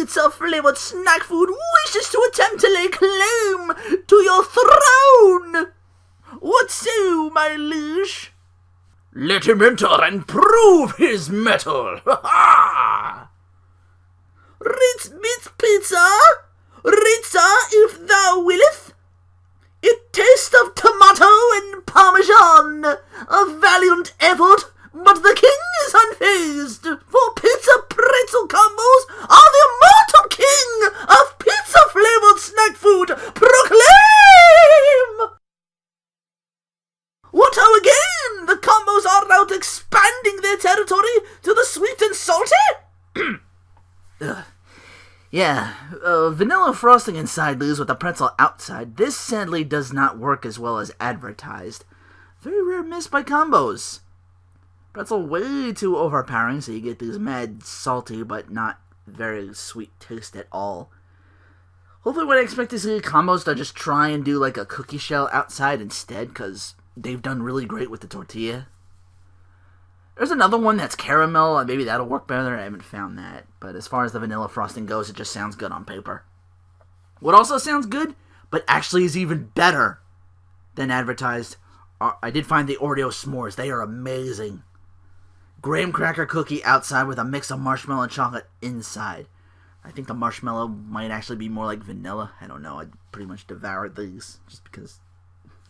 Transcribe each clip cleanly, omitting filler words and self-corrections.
pizza-flavored snack food wishes to attempt to lay claim to your throne. What so, my liege? Let him enter and prove his mettle. Ha ha! Ritz bit pizza, Ritza, if thou willeth. It tastes of tomato and parmesan, a valiant effort, but the king is unfazed, for pizza pretzel combos are the immortal king of pizza-flavored snack food. Proclaim! What ho again? The combos are out expanding their territory to the sweet and salty? Yeah, vanilla frosting inside leaves with the pretzel outside. This sadly does not work as well as advertised. Very rare miss by combos. Pretzel way too overpowering, so you get these mad salty but not very sweet taste at all. Hopefully what I expect to see combos to just try and do like a cookie shell outside instead, because they've done really great with the tortilla. There's another one that's caramel, and maybe that'll work better. I haven't found that. But as far as the vanilla frosting goes, it just sounds good on paper. What also sounds good, but actually is even better than advertised, I did find the Oreo s'mores. They are amazing. Graham cracker cookie outside with a mix of marshmallow and chocolate inside. I think the marshmallow might actually be more like vanilla. I don't know. I pretty much devoured these just because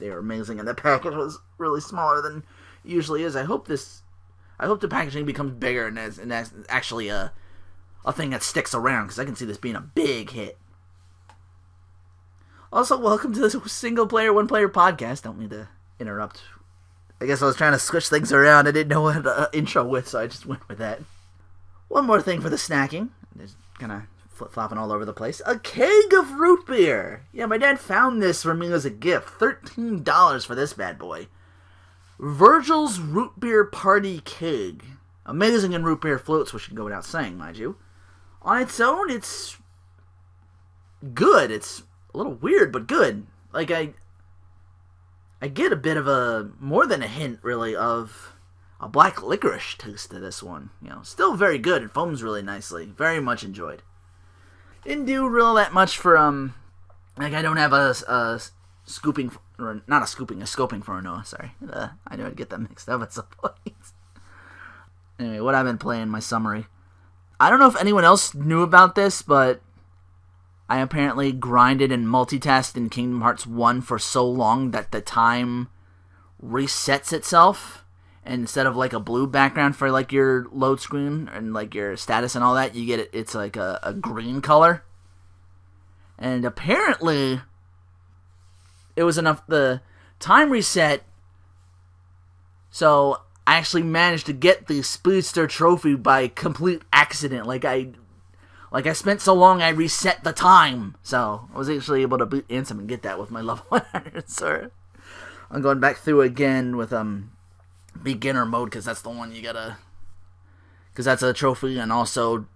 they are amazing, and the package was really smaller than it usually is. I hope the packaging becomes bigger and that's actually a thing that sticks around, because I can see this being a big hit. Also, welcome to this single-player, one-player podcast. Don't mean to interrupt. I guess I was trying to switch things around. I didn't know what to intro with, so I just went with that. One more thing for the snacking. There's kind of flip-flopping all over the place. A keg of root beer. Yeah, my dad found this for me as a gift. $13 for this bad boy. Virgil's Root Beer Party Keg. Amazing in root beer floats, which can go without saying, mind you. On its own, it's good. It's a little weird, but good. Like, I get a bit of more than a hint, really, of a black licorice taste to this one. You know, still very good. It foams really nicely. Very much enjoyed. Didn't do real that much for, like, I don't have a scooping, or not a scooping, a scoping for a Noah, sorry. I knew I'd get that mixed up at some point. Anyway, what I've been playing, my summary. I don't know if anyone else knew about this, but I apparently grinded and multitasked in Kingdom Hearts 1 for so long that the time resets itself. And instead of like a blue background for like your load screen and like your status and all that, you get it's like a green color. And apparently it was enough, the time reset, so I actually managed to get the Speedster trophy by complete accident. Like I spent so long I reset the time, so I was actually able to beat Ansem and get that with my level 100. So I'm going back through again with beginner mode, because that's the one you gotta, because that's a trophy, and also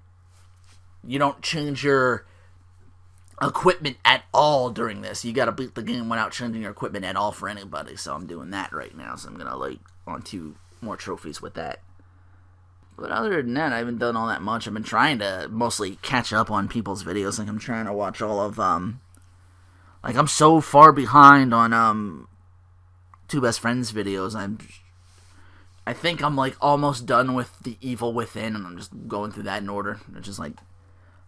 you don't change your equipment at all during this. You gotta beat the game without changing your equipment at all for anybody, so I'm doing that right now, so I'm gonna like on 2 more trophies with that. But other than that, I haven't done all that much. I've been trying to mostly catch up on people's videos. Like, I'm trying to watch all of like, I'm so far behind on Two Best Friends videos. I think I'm like almost done with The Evil Within, and I'm just going through that in order. It's just like,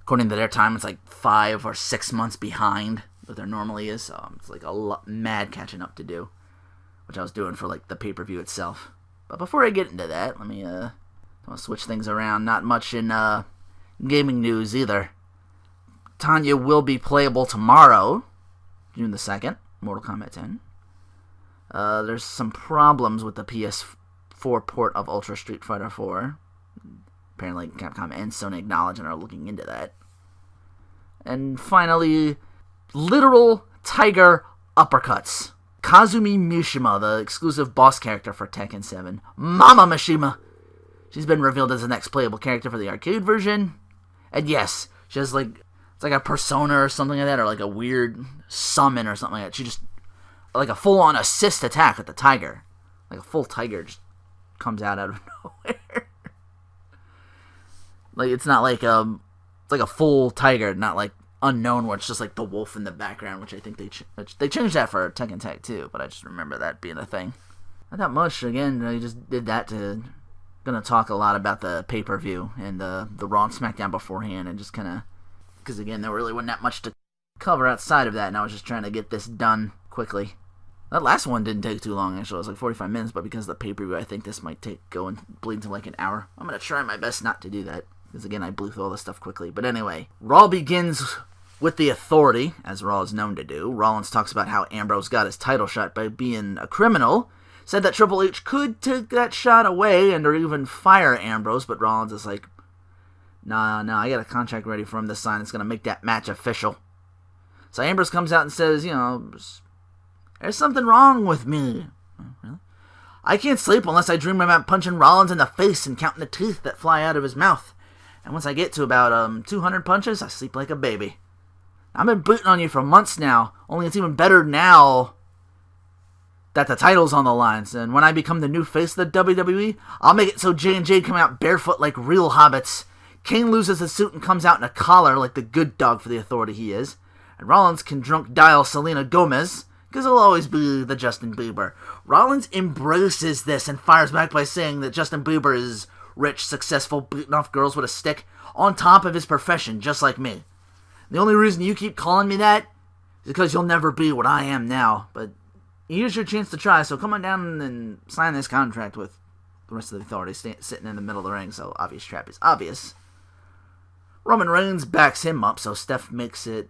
according to their time, it's like 5 or 6 months behind what there normally is, so it's like a lot mad catching up to do, which I was doing for like the pay-per-view itself. But before I get into that, let me I'll switch things around. Not much in gaming news either. Tanya will be playable tomorrow, June the 2nd, Mortal Kombat 10. There's some problems with the PS4 port of Ultra Street Fighter 4. Apparently Capcom and Sony acknowledge and are looking into that. And finally, literal tiger uppercuts. Kazumi Mishima, the exclusive boss character for Tekken 7. Mama Mishima! She's been revealed as the next playable character for the arcade version. And yes, she has like, it's like a persona or something like that, or like a weird summon or something like that. She just, like a full-on assist attack with the tiger. Like a full tiger just comes out of nowhere. Like, it's not like It's like a full tiger, not like Unknown, where it's just like the wolf in the background, which I think they changed that for Tekken Tag too, but I just remember that being a thing. Not that much. Again, they just did that to... Gonna talk a lot about the pay-per-view and the Raw and SmackDown beforehand, and just kind of... Because again, there really wasn't that much to cover outside of that, and I was just trying to get this done quickly. That last one didn't take too long, actually. It was like 45 minutes, but because of the pay-per-view, I think this might go and bleed to like an hour. I'm gonna try my best not to do that, because again, I blew through all this stuff quickly. But anyway, Raw begins with the Authority, as Raw is known to do. Rollins talks about how Ambrose got his title shot by being a criminal, said that Triple H could take that shot away and or even fire Ambrose, but Rollins is like, nah, I got a contract ready for him to sign. It's going to make that match official. So Ambrose comes out and says, there's something wrong with me. Oh, really? I can't sleep unless I dream about punching Rollins in the face and counting the teeth that fly out of his mouth. And once I get to about 200 punches, I sleep like a baby. I've been booting on you for months now, only it's even better now that the title's on the lines. And when I become the new face of the WWE, I'll make it so J&J come out barefoot like real hobbits. Kane loses the suit and comes out in a collar like the good dog for the Authority he is. And Rollins can drunk dial Selena Gomez, because he'll always be the Justin Bieber. Rollins embraces this and fires back by saying that Justin Bieber is rich, successful, beating off girls with a stick, on top of his profession, just like me. The only reason you keep calling me that is because you'll never be what I am now. But here's your chance to try, so come on down and sign this contract with the rest of the Authority sitting in the middle of the ring, so obvious trap is obvious. Roman Reigns backs him up, so Steph makes it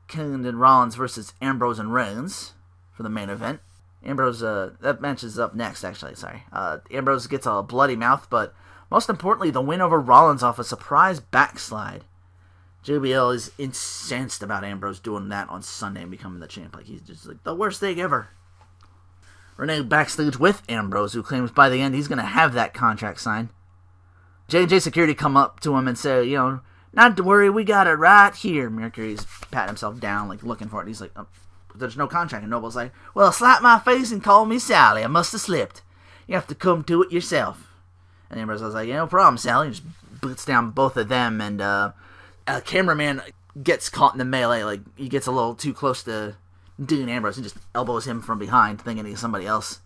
Kane and Rollins versus Ambrose and Reigns for the main event. Ambrose, that match is up next, actually, sorry. Ambrose gets a bloody mouth, but most importantly, the win over Rollins off a surprise backslide. JBL is incensed about Ambrose doing that on Sunday and becoming the champ. Like, he's just like, the worst thing ever. Renee backstage with Ambrose, who claims by the end he's going to have that contract signed. J&J Security come up to him and say, not to worry, we got it right here. Mercury's patting himself down, like, looking for it. He's like, oh, there's no contract. And Noble's like, well, slap my face and call me Sally. I must have slipped. You have to come to it yourself. And Ambrose was like, no problem, Sally. He just boots down both of them, and a cameraman gets caught in the melee. Like, he gets a little too close to Dean Ambrose and just elbows him from behind, thinking he's somebody else.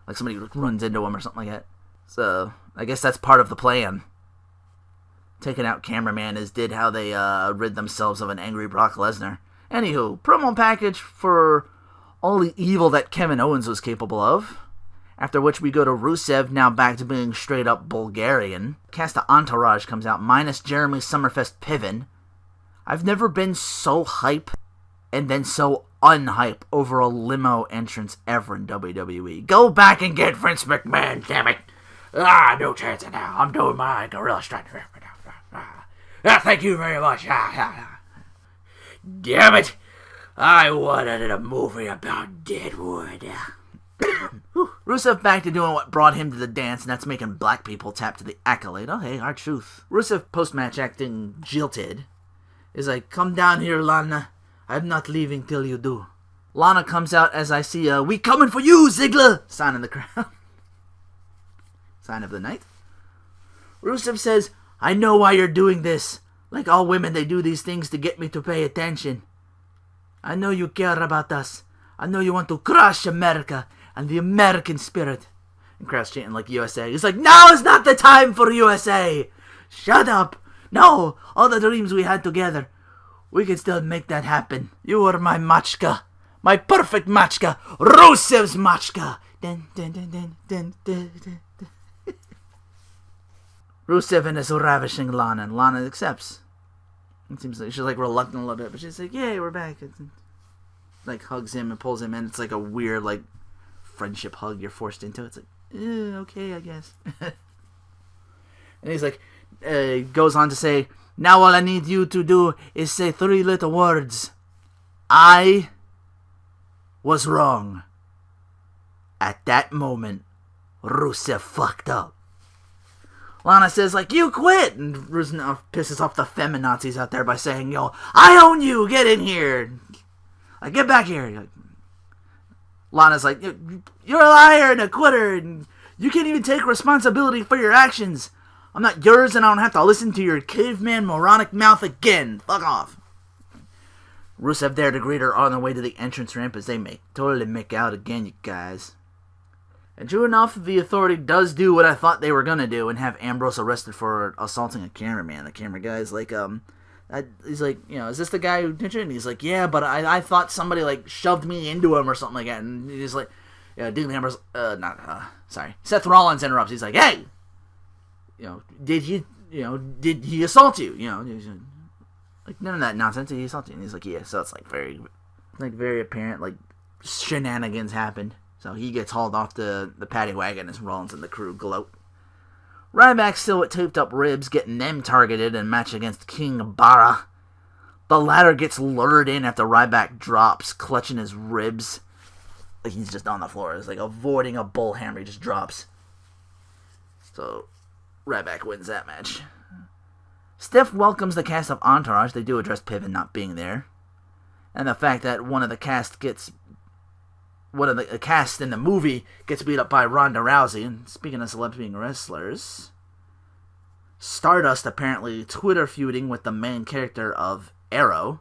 Like somebody runs into him or something like that. So, I guess that's part of the plan. Taking out cameraman did how they rid themselves of an angry Brock Lesnar. Anywho, promo package for all the evil that Kevin Owens was capable of. After which we go to Rusev, now back to being straight up Bulgarian. Cast of Entourage comes out, minus Jeremy Summerfest Piven. I've never been so hype and then so unhype over a limo entrance ever in WWE. Go back and get Vince McMahon, damn it. No chance now. I'm doing my gorilla strike. Thank you very much. Damn it. I wanted a movie about Deadwood. Rusev back to doing what brought him to the dance, and that's making black people tap to the accolade. Oh, hey, our truth. Rusev, post-match acting jilted, is like, come down here, Lana. I'm not leaving till you do. Lana comes out as I see a, we coming for you, Ziggler, sign in the crowd. Sign of the night. Rusev says, I know why you're doing this. Like all women, they do these things to get me to pay attention. I know you care about us. I know you want to crush America and the American spirit. And crowd's chanting like USA. He's like, now is not the time for USA. Shut up. No, all the dreams we had together. We can still make that happen. You were my machka. My perfect machka. Rusev's machka. Dun, dun, dun, dun, dun, dun, dun, dun. Rusev and his ravishing Lana. And Lana accepts. It seems like she's like reluctant a little bit. But she's like, yay, we're back. Like hugs him and pulls him in. It's like a weird like friendship hug you're forced into. It's like, okay, I guess. And he's like, goes on to say, now all I need you to do is say 3 little words. I was wrong. At that moment, Rusev fucked up. Lana says, like, you quit! And Rusev pisses off the feminazis out there by saying, yo, I own you! Get in here! Like, get back here! Like, Lana's like, you're a liar and a quitter, and you can't even take responsibility for your actions. I'm not yours, and I don't have to listen to your caveman moronic mouth again. Fuck off. Rusev there to greet her on the way to the entrance ramp as they totally make out again, you guys. And true enough, the Authority does do what I thought they were gonna do and have Ambrose arrested for assaulting a cameraman. The camera guy's like, he's like, is this the guy who did it? And he's like, yeah, but I thought somebody, like, shoved me into him or something like that. And he's like, Dean Ambrose, Seth Rollins interrupts. He's like, hey, did he assault you? Like, none of that nonsense. Did he assault you? And he's like, yeah. So it's like very apparent, like, shenanigans happened. So he gets hauled off the paddy wagon as Rollins and the crew gloat. Ryback still with taped up ribs, getting them targeted in a match against King Bara. The latter gets lured in after Ryback drops, clutching his ribs. Like he's just on the floor. It's like avoiding a bull hammer. He just drops. So Ryback wins that match. Steph welcomes the cast of Entourage. They do address Piven not being there. And the fact that one of the cast in the movie gets beat up by Ronda Rousey. And speaking of celebrity wrestlers, Stardust apparently Twitter feuding with the main character of Arrow.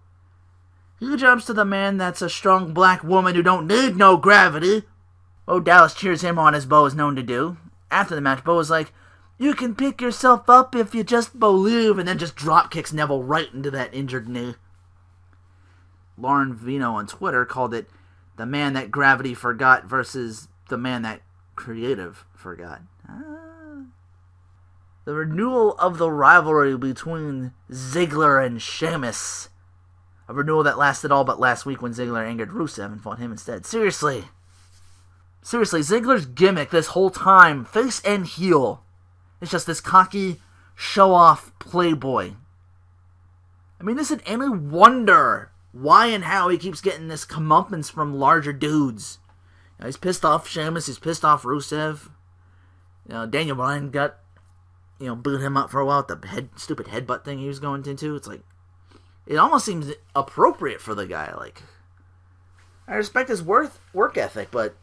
He jumps to the man that's a strong black woman who don't need no gravity. Bo Dallas cheers him on as Bo is known to do. After the match, Bo is like, you can pick yourself up if you just believe, and then just drop kicks Neville right into that injured knee. Lauren Vino on Twitter called it the man that gravity forgot versus the man that creative forgot. The renewal of the rivalry between Ziggler and Sheamus. A renewal that lasted all but last week when Ziggler angered Rusev and fought him instead. Seriously, Ziggler's gimmick this whole time, face and heel, it's just this cocky, show-off playboy. I mean, is it any wonder why and how he keeps getting this comeuppance from larger dudes? He's pissed off Sheamus, he's pissed off Rusev. Daniel Bryan got, boot him up for a while with the stupid headbutt thing he was going into. It's like, it almost seems appropriate for the guy. Like, I respect his work ethic, but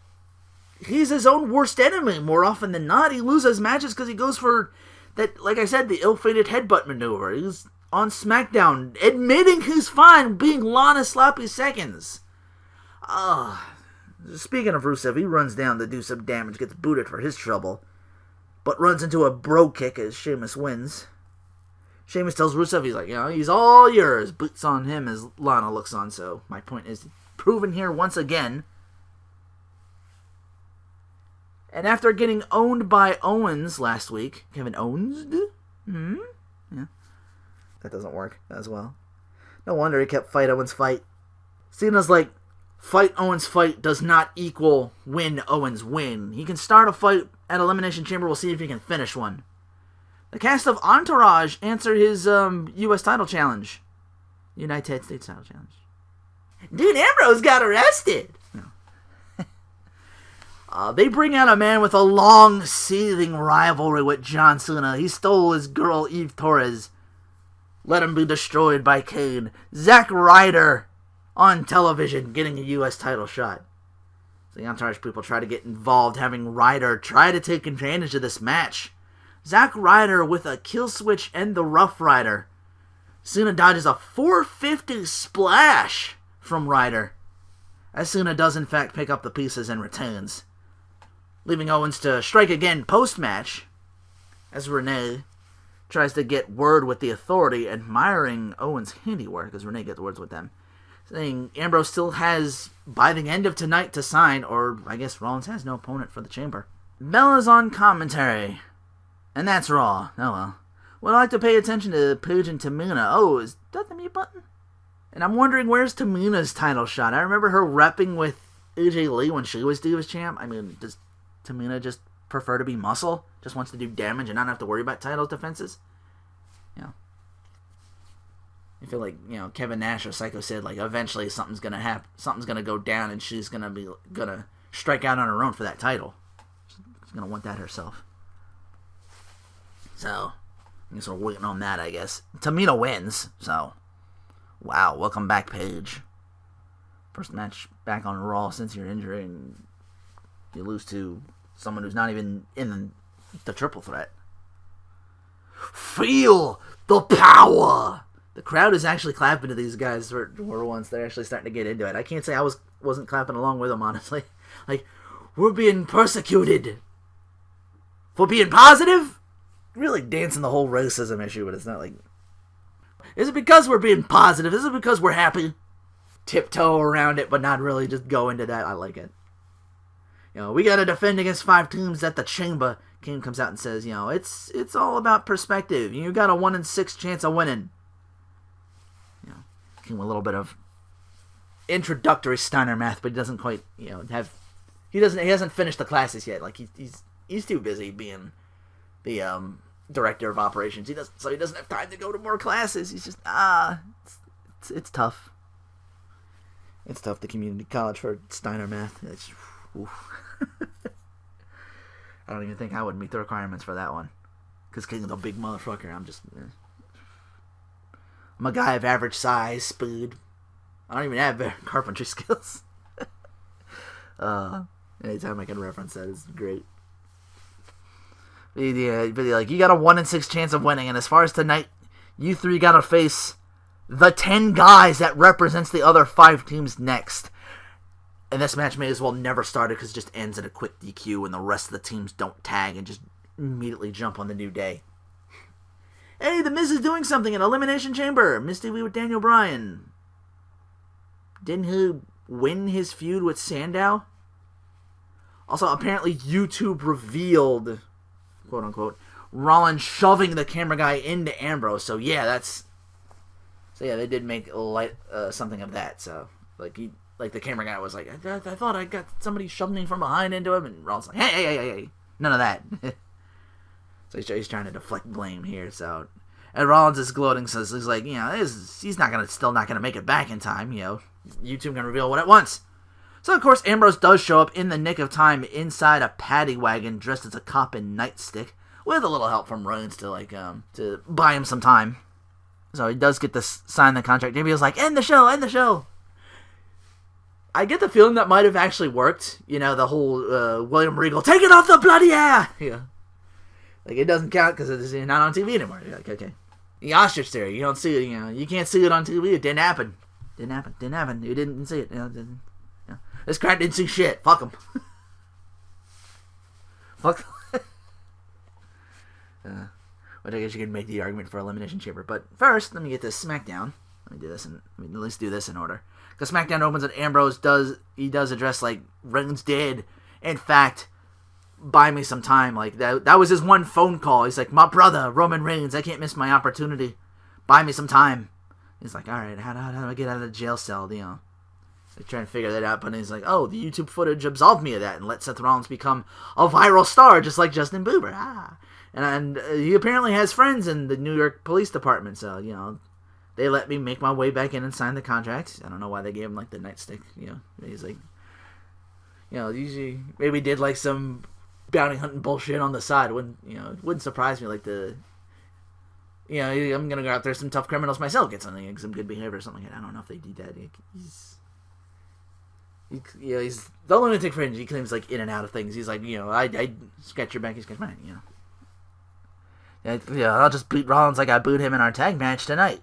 he's his own worst enemy more often than not. He loses matches because he goes for that, like I said, the ill-fated headbutt maneuver. He's on SmackDown admitting he's fine being Lana sloppy seconds. Speaking of Rusev, he runs down to do some damage, gets booted for his trouble, but runs into a bro kick as Sheamus wins. Sheamus tells Rusev, he's like, he's all yours. Boots on him as Lana looks on. So my point is proven here once again. And after getting owned by Owens last week, Kevin Owens? Yeah. That doesn't work as well. No wonder he kept fight Owens fight. Cena's like, fight Owens fight does not equal win Owens win. He can start a fight at Elimination Chamber. We'll see if he can finish one. The cast of Entourage answer his U.S. title challenge. United States title challenge. Dude, Ambrose got arrested. No. They bring out a man with a long, seething rivalry with John Cena. He stole his girl, Eve Torres. Let him be destroyed by Kane. Zack Ryder on television getting a U.S. title shot. So the Entourage people try to get involved, having Ryder try to take advantage of this match. Zack Ryder with a kill switch and the Rough Rider. Cena dodges a 450 splash from Ryder, as Cena does in fact pick up the pieces and retains, leaving Owens to strike again post-match, as Renee tries to get word with the Authority, admiring Owens' handiwork, as Renee gets words with them, saying Ambrose still has, by the end of tonight, to sign, or I guess Rollins has no opponent for the Chamber. Bella's on commentary. And that's Raw. Oh well. Would I like to pay attention to Paige and Tamina? Oh, is that the mute button? And I'm wondering, where's Tamina's title shot? I remember her repping with AJ Lee when she was Divas Champ. I mean, does Tamina just prefer to be muscle? Just wants to do damage and not have to worry about titles defenses? I feel like, Kevin Nash or Psycho said, like, eventually something's gonna happen, something's gonna go down, and she's gonna strike out on her own for that title. She's gonna want that herself. So, I guess we're waiting on that, I guess. Tamina wins, so. Wow, welcome back, Paige. First match back on Raw since your injury, and you lose to someone who's not even in the triple threat. Feel the power. The crowd is actually clapping to these guys for once. They're actually starting to get into it. I can't say I wasn't clapping along with them, honestly. Like, we're being persecuted for being positive? Really dancing the whole racism issue, but it's not like... Is it because we're being positive? Is it because we're happy? Tiptoe around it, but not really just go into that. I like it. We got to defend against 5 teams at the chamber. King comes out and says, it's all about perspective. You got a 1 in 6 chance of winning. King with a little bit of introductory Steiner math, but he doesn't quite, have... He hasn't finished the classes yet. Like, he's too busy being the director of operations. He doesn't have time to go to more classes. He's just it's tough. It's tough, the community college for Steiner math. I don't even think I would meet the requirements for that one. Because King's a big motherfucker. I'm a guy of average size, speed. I don't even have carpentry skills. Anytime I can reference that is great. Yeah, but you got a 1 in 6 chance of winning, and as far as tonight, you 3 gotta face the 10 guys that represents the other 5 teams next. And this match may as well never started because it just ends in a quick DQ and the rest of the teams don't tag and just immediately jump on the new day. Hey, The Miz is doing something in Elimination Chamber. Miz TV with Daniel Bryan. Didn't he win his feud with Sandow? Also, apparently YouTube revealed, quote unquote, Rollins shoving the camera guy into Ambrose. So yeah, they did make something of that. So the camera guy was like, I thought I got somebody shoving me from behind into him, and Rollins like, hey, none of that. So he's trying to deflect blame here. So, and Rollins is gloating, says he's like, he's still not gonna make it back in time. YouTube can reveal what it wants. So of course Ambrose does show up in the nick of time inside a paddy wagon, dressed as a cop in nightstick, with a little help from Reigns to buy him some time. So he does get to sign the contract. Maybe he was like, end the show. I get the feeling that might have actually worked. The whole William Regal, take it off the bloody air! Yeah. Like, it doesn't count because it's not on TV anymore. You're like, okay. The ostrich theory, you don't see it, you can't see it on TV. It didn't happen. You didn't see it. This crowd didn't see shit. Fuck them. Fuck them. But I guess you can make the argument for Elimination Chamber. But first, let me get this SmackDown. Let's do this in order. Because SmackDown opens and Ambrose does address, Reigns did, in fact, buy me some time. That was his one phone call. He's like, my brother, Roman Reigns, I can't miss my opportunity. Buy me some time. He's like, alright, how do I get out of the jail cell, They're trying to figure that out, but he's like, oh, the YouTube footage absolved me of that and let Seth Rollins become a viral star, just like Justin Bieber. And he apparently has friends in the New York Police Department, so, they let me make my way back in and sign the contract. I don't know why they gave him, the nightstick, He's like, usually maybe did, some bounty hunting bullshit on the side. It wouldn't surprise me, I'm gonna go out there, some tough criminals myself, get something, some good behavior or something. I don't know if they do that. He's the lunatic fringe. He claims in and out of things. He's like, I scratch your back, you scratch mine. I'll just beat Rollins like I booed him in our tag match tonight.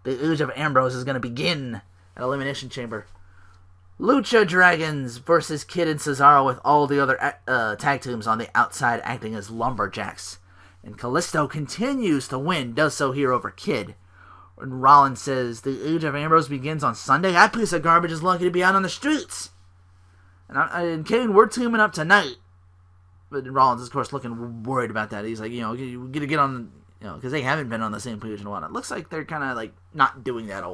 The Ooze of Ambrose is gonna begin at Elimination Chamber. Lucha Dragons versus Kid and Cesaro with all the other tag teams on the outside acting as lumberjacks. And Kalisto continues to win, does so here over Kid. And Rollins says, the age of Ambrose begins on Sunday. That piece of garbage is lucky to be out on the streets. And Kane, we're teaming up tonight. But Rollins is, of course, looking worried about that. He's like, we got to get on, because they haven't been on the same page in a while. It looks like they're kind of, not doing that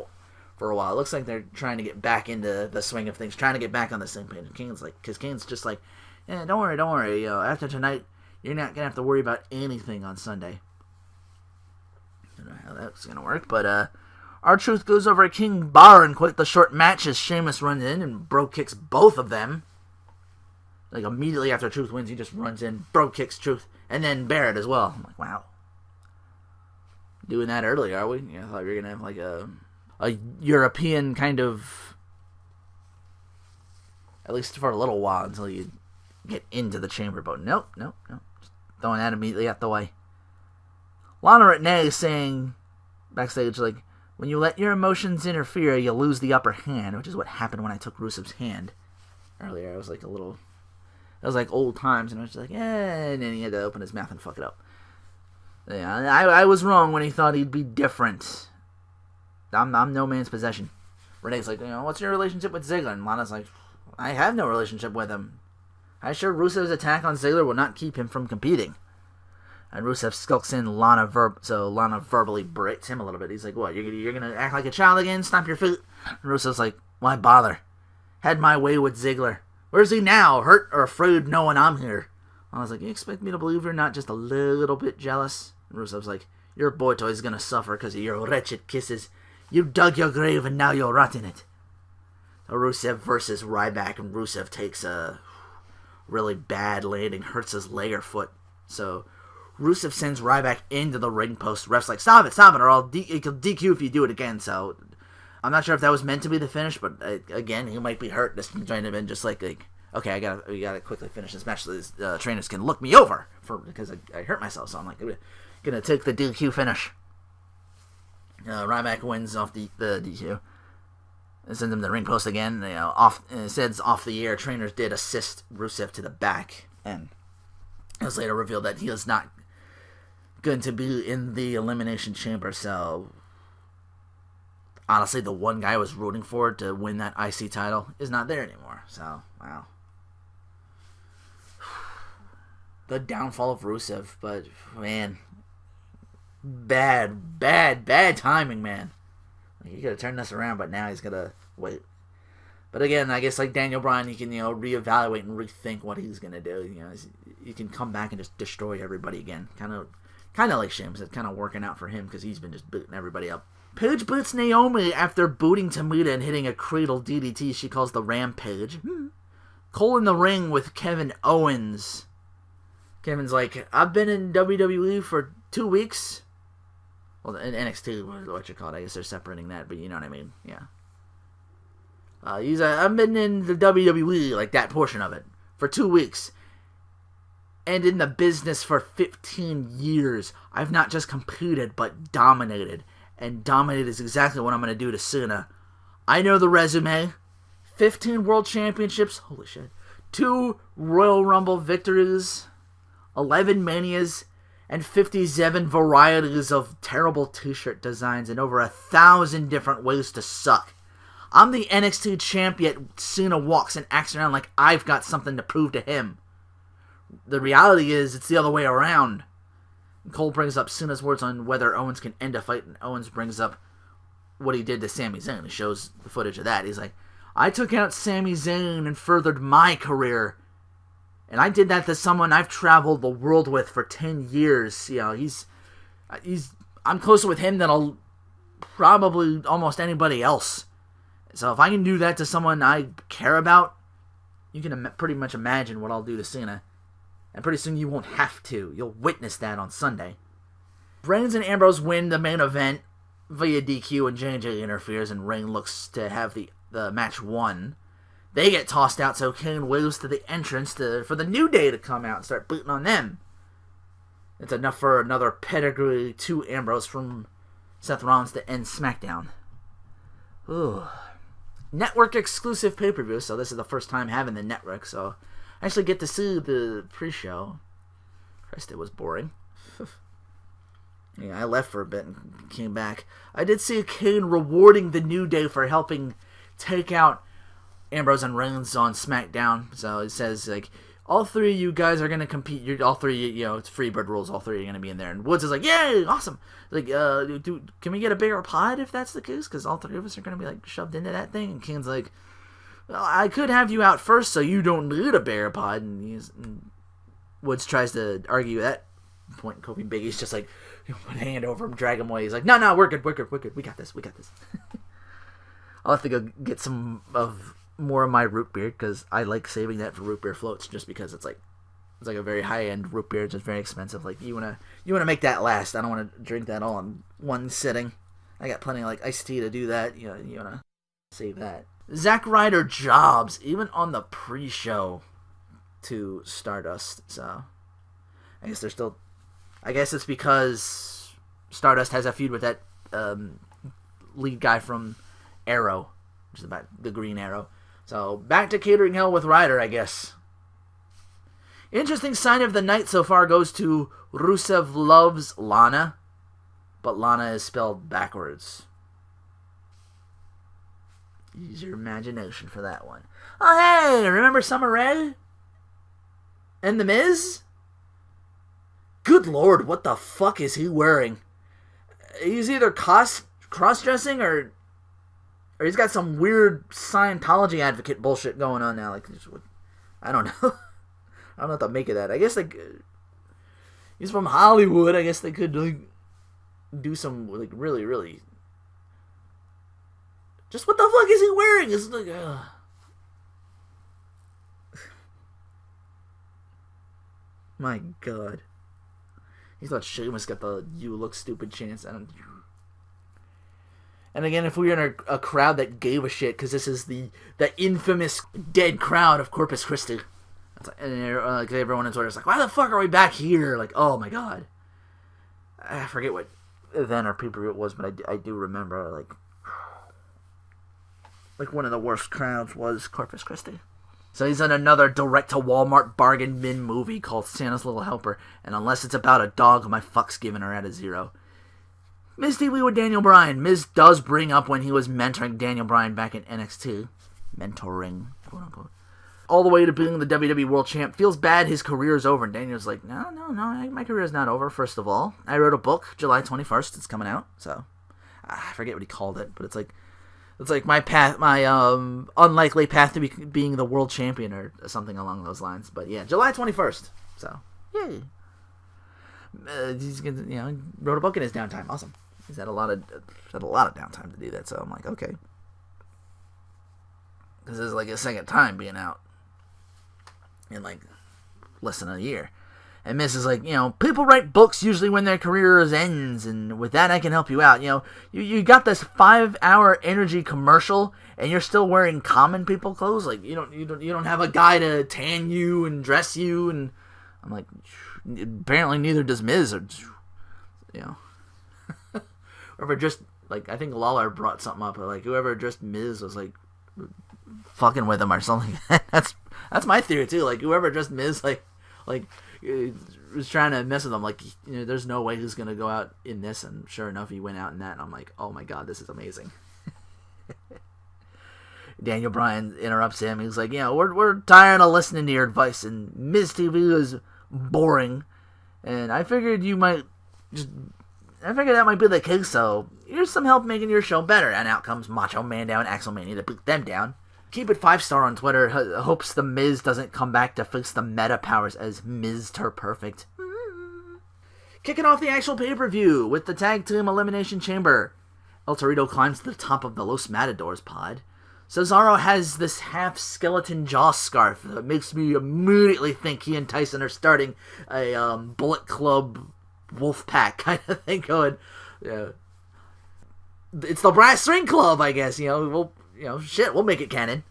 for a while. It looks like they're trying to get back into the swing of things, trying to get back on the same page. Because Kane's just like, don't worry. After tonight, you're not going to have to worry about anything on Sunday. I don't know how that's going to work, but R-Truth goes over King Bar in quite the short match as Sheamus runs in and bro kicks both of them. Immediately after Truth wins, he just runs in, bro kicks Truth, and then Barrett as well. I'm like, wow. Doing that early, are we? I thought we were going to have a European kind of, at least for a little while until you get into the chamber. But nope. Just throwing that immediately out the way. Lana Renee saying backstage, like, when you let your emotions interfere, you lose the upper hand, which is what happened when I took Rusev's hand earlier. I was like it was like old times, and I was just like, and then he had to open his mouth and fuck it up. Yeah, I was wrong when he thought he'd be different. I'm no man's possession. Renee's like, what's your relationship with Ziggler? And Lana's like, I have no relationship with him. I'm sure Rusev's attack on Ziggler will not keep him from competing. And Rusev skulks in so Lana verbally berates him a little bit. He's like, what, you're going to act like a child again? Stomp your feet? And Rusev's like, why bother? Had my way with Ziggler. Where's he now? Hurt or afraid knowing I'm here? Lana's like, you expect me to believe you're not just a little bit jealous? And Rusev's like, your boy toy's going to suffer because of your wretched kisses. You dug your grave and now you're rotting it. So Rusev versus Ryback, and Rusev takes a really bad landing, hurts his leg or foot. So Rusev sends Ryback into the ring post. Ref's like, stop it, or I'll DQ if you do it again. So I'm not sure if that was meant to be the finish, but again, he might be hurt. This might have been just like okay, we gotta quickly finish this match so these trainers can look me over because I hurt myself. So I'm like, gonna take the DQ finish. Ryback wins off the DQ. And sends him to the ring post again. Says off the air, trainers did assist Rusev to the back, and it was later revealed that he is not going to be in the Elimination Chamber. So honestly, the one guy I was rooting for to win that IC title is not there anymore. So wow, the downfall of Rusev. But man, bad timing, man. He could have turned this around, but now he's gonna wait. But again, I guess like Daniel Bryan, he can reevaluate and rethink what he's gonna do. He can come back and just destroy everybody again. Kind of like Sheamus. It's kind of working out for him because he's been just booting everybody up. Paige boots Naomi after booting Tamina and hitting a cradle DDT she calls the Rampage. Cole in the ring with Kevin Owens. Kevin's like, I've been in WWE for 2 weeks. Well, in NXT, what you call it, I guess they're separating that, but you know what I mean, yeah. I've been in the WWE, like that portion of it, for 2 weeks. And in the business for 15 years. I've not just competed, but dominated. And dominated is exactly what I'm going to do to Cena. I know the resume. 15 World Championships, holy shit. 2 Royal Rumble victories. 11 Manias. And 57 varieties of terrible t-shirt designs and over 1,000 different ways to suck. I'm the NXT champ, yet Cena walks and acts around like I've got something to prove to him. The reality is, it's the other way around. Cole brings up Cena's words on whether Owens can end a fight, and Owens brings up what he did to Sami Zayn. He shows the footage of that. He's like, I took out Sami Zayn and furthered my career. And I did that to someone I've traveled the world with for 10 years. I'm closer with him than I'll probably almost anybody else. So if I can do that to someone I care about, you can pretty much imagine what I'll do to Cena. And pretty soon you won't have to. You'll witness that on Sunday. Reigns and Ambrose win the main event via DQ, and J&J interferes, and Reigns looks to have the match won. They get tossed out, so Kane waves to the entrance for the New Day to come out and start booting on them. It's enough for another pedigree to Ambrose from Seth Rollins to end SmackDown. Ooh. Network exclusive pay-per-view, so this is the first time having the network, so I actually get to see the pre-show. Christ, it was boring. Yeah, I left for a bit and came back. I did see Kane rewarding the New Day for helping take out Ambrose and Reigns on SmackDown. So it says, like, all three of you guys are going to compete. All three, it's Freebird rules. All three are going to be in there. And Woods is like, yay, awesome. Like, can we get a bigger pod if that's the case? Because all three of us are going to be, like, shoved into that thing. And Kane's like, well, I could have you out first so you don't need a bigger pod. And Woods tries to argue that point. Kofi Big E's just like, put a hand over him, drag him away. He's like, no, we're good. We got this. I'll have to go get some of more of my root beer, because I like saving that for root beer floats, just because it's like a very high end root beer. It's just very expensive. Like, you wanna make that last. I don't want to drink that all in one sitting. I got plenty of like iced tea to do that. You wanna save that. Zack Ryder jobs even on the pre-show to Stardust. So I guess it's because Stardust has a feud with that lead guy from Arrow, which is about the Green Arrow. So back to catering hell with Ryder, I guess. Interesting sign of the night so far goes to Rusev loves Lana, but Lana is spelled backwards. Use your imagination for that one. Oh hey, remember Summer Rae? And The Miz? Good lord, what the fuck is he wearing? He's either cross-dressing or he's got some weird Scientology advocate bullshit going on now. Like, I don't know. I don't know what to make of that. I guess like he's from Hollywood. I guess they could like do some like really. Just what the fuck is he wearing? It's like, my god. He thought Sheamus got the "you look stupid" chance. And again, if we were in a crowd that gave a shit, because this is the infamous dead crowd of Corpus Christi. And everyone on Twitter is like, why the fuck are we back here? Like, oh my god. I forget what event or pay-per-view it was, but I do remember, like one of the worst crowds was Corpus Christi. So he's in another direct-to-Walmart bargain bin movie called Santa's Little Helper, and unless it's about a dog, my fuck's giving her at a 0. Miz TV with Daniel Bryan. Miz does bring up when he was mentoring Daniel Bryan back in NXT. Mentoring, quote-unquote. All the way to being the WWE World Champ. Feels bad his career is over. And Daniel's like, no, my career is not over, first of all. I wrote a book, July 21st. It's coming out. So, I forget what he called it, but it's like my path, my unlikely path to being the world champion or something along those lines. But yeah, July 21st. So, yay. He's gonna, wrote a book in his downtime. Awesome. He's had a lot of downtime to do that. So I'm like, okay. Because this is like his second time being out in like less than a year. And Miz is like, people write books usually when their careers ends, and with that I can help you out. You got this 5-hour energy commercial, and you're still wearing common people clothes. Like you don't have a guy to tan you and dress you. And I'm like, apparently neither does Miz, or whoever just like I think Lawler brought something up, like whoever just Miz was like fucking with him or something. That's my theory too. Like whoever just Miz like was trying to mess with him. Like there's no way he's gonna go out in this, and sure enough, he went out in that. And I'm like, oh my god, this is amazing. Daniel Bryan interrupts him. He's like, we're tired of listening to your advice, and Miz TV is boring, and I figured that might be the case. So here's some help making your show better. And out comes Macho Man down, Axelmania to beat them down. Keep it 5-star on Twitter. Hopes the Miz doesn't come back to fix the meta powers as Mr. Perfect. Kicking off the actual pay-per-view with the Tag Team Elimination Chamber. El Torito climbs to the top of the Los Matadors pod. Cesaro has this half-skeleton jaw scarf that makes me immediately think he and Tyson are starting a Bullet Club wolf pack kind of thing going. Yeah. It's the Brass Ring Club, I guess. We'll make it canon.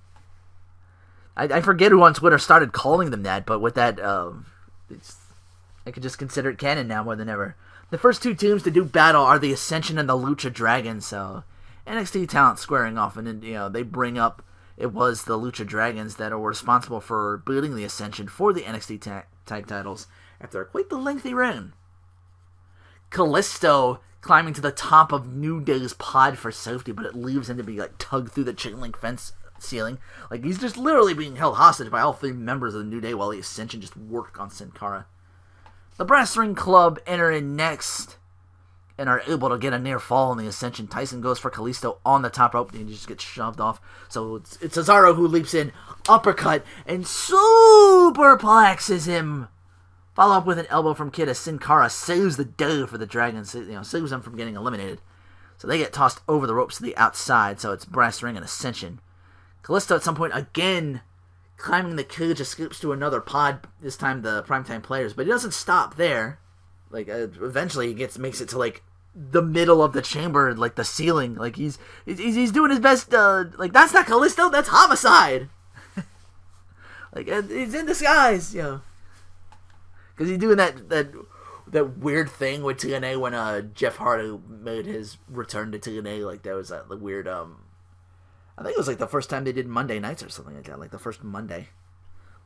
I forget who on Twitter started calling them that, but with that, I could just consider it canon now more than ever. The first two teams to do battle are the Ascension and the Lucha Dragons, so NXT talent squaring off, and then, they bring up it was the Lucha Dragons that were responsible for beating the Ascension for the NXT tag titles after quite the lengthy reign. Kalisto climbing to the top of New Day's pod for safety, but it leaves him to be tugged through the chain link fence ceiling. He's just literally being held hostage by all 3 members of the New Day while the Ascension just work on Sin Cara. The Brass Ring Club enter in next and are able to get a near fall on the Ascension. Tyson goes for Kalisto on the top rope and he just gets shoved off. So it's Cesaro who leaps in, uppercut, and superplexes him. Follow up with an elbow from Kid as Sin Cara saves the day for the Dragons, saves them from getting eliminated. So they get tossed over the ropes to the outside, so it's Brass Ring and Ascension. Kalisto at some point again climbing the cage escapes to another pod, this time the Primetime Players, but he doesn't stop there. Eventually he makes it to the middle of the chamber, the ceiling. He's doing his best. That's not Kalisto, that's Homicide. He's in disguise, Because he's doing that that weird thing with TNA when Jeff Hardy made his return to TNA. Like, that was that the weird, I think it was like the first time they did Monday nights or something like that. Like the first Monday.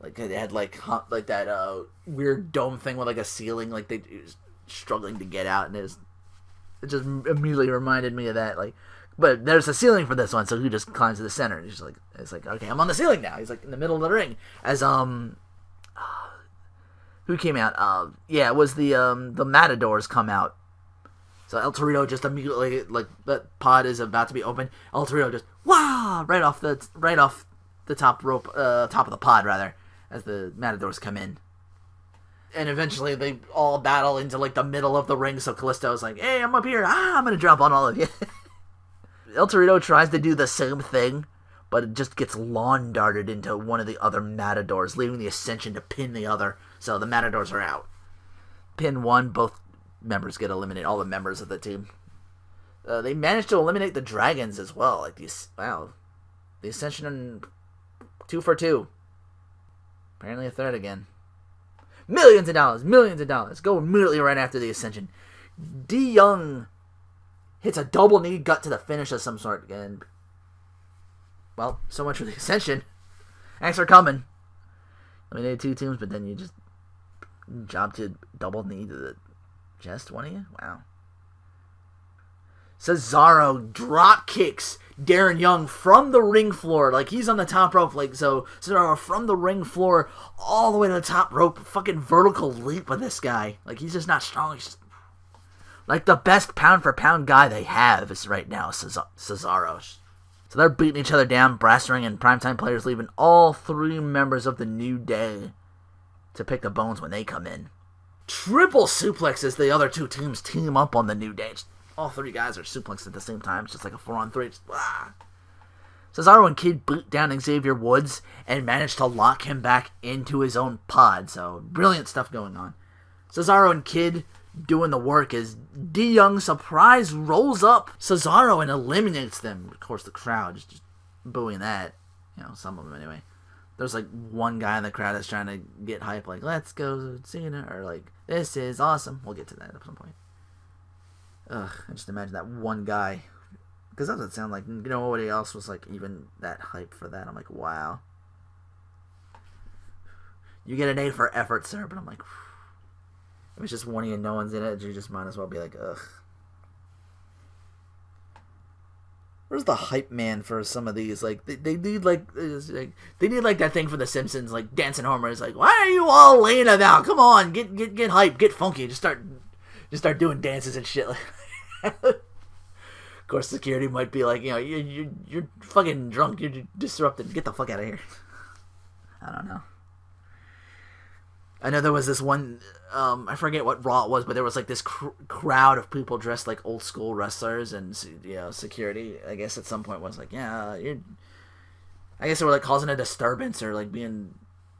Like, they had like that weird dome thing with like a ceiling. Like, they was struggling to get out. And it just immediately reminded me of that. Like, but there's a ceiling for this one, so he just climbs to the center. And he's just like, it's like, okay, I'm on the ceiling now. He's like in the middle of the ring. As, who came out? Yeah, it was the Matadors come out. So El Torito just immediately, like, that pod is about to be open. El Torito just, wow, right off the top rope, top of the pod, rather, as the Matadors come in. And eventually they all battle into, like, the middle of the ring, so Kalisto's like, hey, I'm up here, I'm gonna drop on all of you. El Torito tries to do the same thing, but it just gets lawn darted into one of the other Matadors, leaving the Ascension to pin the other, so the Matadors are out. Pin 1, both members get eliminated, all the members of the team. They managed to eliminate the Dragons as well. Like, the Ascension 2 for 2. Apparently a third again. Millions of dollars. Go immediately right after the Ascension. D. Young hits a double knee gut to the finish of some sort, and well, so much for the Ascension. Thanks for coming. Eliminated 2 teams, but then you just job to double knee to the chest, one of you? Wow. Cesaro drop kicks Darren Young from the ring floor. Like, he's on the top rope. Like, so Cesaro from the ring floor all the way to the top rope. Fucking vertical leap with this guy. Like, he's just not strong. He's just, like, the best pound for pound guy they have is right now Cesaro. So they're beating each other down. Brass Ring and Primetime Players leaving all 3 members of the New Day to pick the bones when they come in. Triple suplex as the other 2 teams team up on the New Day. All 3 guys are suplexed at the same time. It's just like a 4-on-3. Just, Cesaro and Kid boot down Xavier Woods and manage to lock him back into his own pod. So, brilliant stuff going on. Cesaro and Kid doing the work as D. Young surprise rolls up Cesaro and eliminates them. Of course, the crowd is just booing that. You know, some of them anyway. There's like one guy in the crowd that's trying to get hype, like, let's go Cena, or like, this is awesome. We'll get to that at some point. Ugh, I just imagine that one guy, because that doesn't sound like, nobody else was like even that hype for that. I'm like, wow. You get an A for effort, sir, but I'm like, if it's just one of you and no one's in it, you just might as well be like, ugh. Where's the hype man for some of these? Like, they need like they need like that thing for The Simpsons, like Dancing Homer is like, why are you all laying about? Come on, get hype, get funky, just start doing dances and shit. Of course, security might be like, you're fucking drunk, you're disrupted, get the fuck out of here. I don't know. I know there was this one, I forget what Raw it was, but there was like this crowd of people dressed like old school wrestlers, and security, I guess at some point was like, I guess they were like causing a disturbance or like being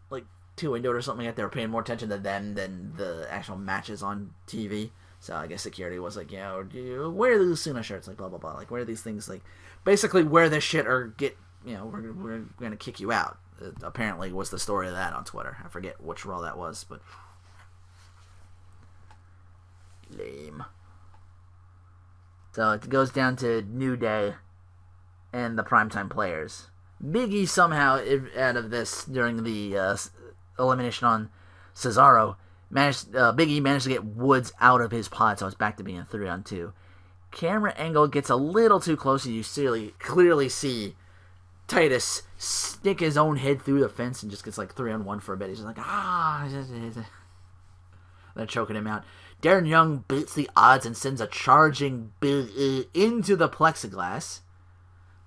like too into it or something like that. They were paying more attention to them than the actual matches on TV. So I guess security was like, wear these Cena shirts, like blah blah blah, like wear these things, like basically wear this shit or get, we're gonna kick you out. It apparently was the story of that on Twitter. I forget which Raw that was, but lame. So it goes down to New Day and the Primetime Players. Big E somehow out of this during the elimination on Cesaro. Big E managed to get Woods out of his pod, so it's back to being a 3-on-2. Camera angle gets a little too close, and you clearly see Titus stick his own head through the fence and just gets like 3-on-1 for a bit. He's just like, they're choking him out. Darren Young beats the odds and sends a charging Big E into the plexiglass.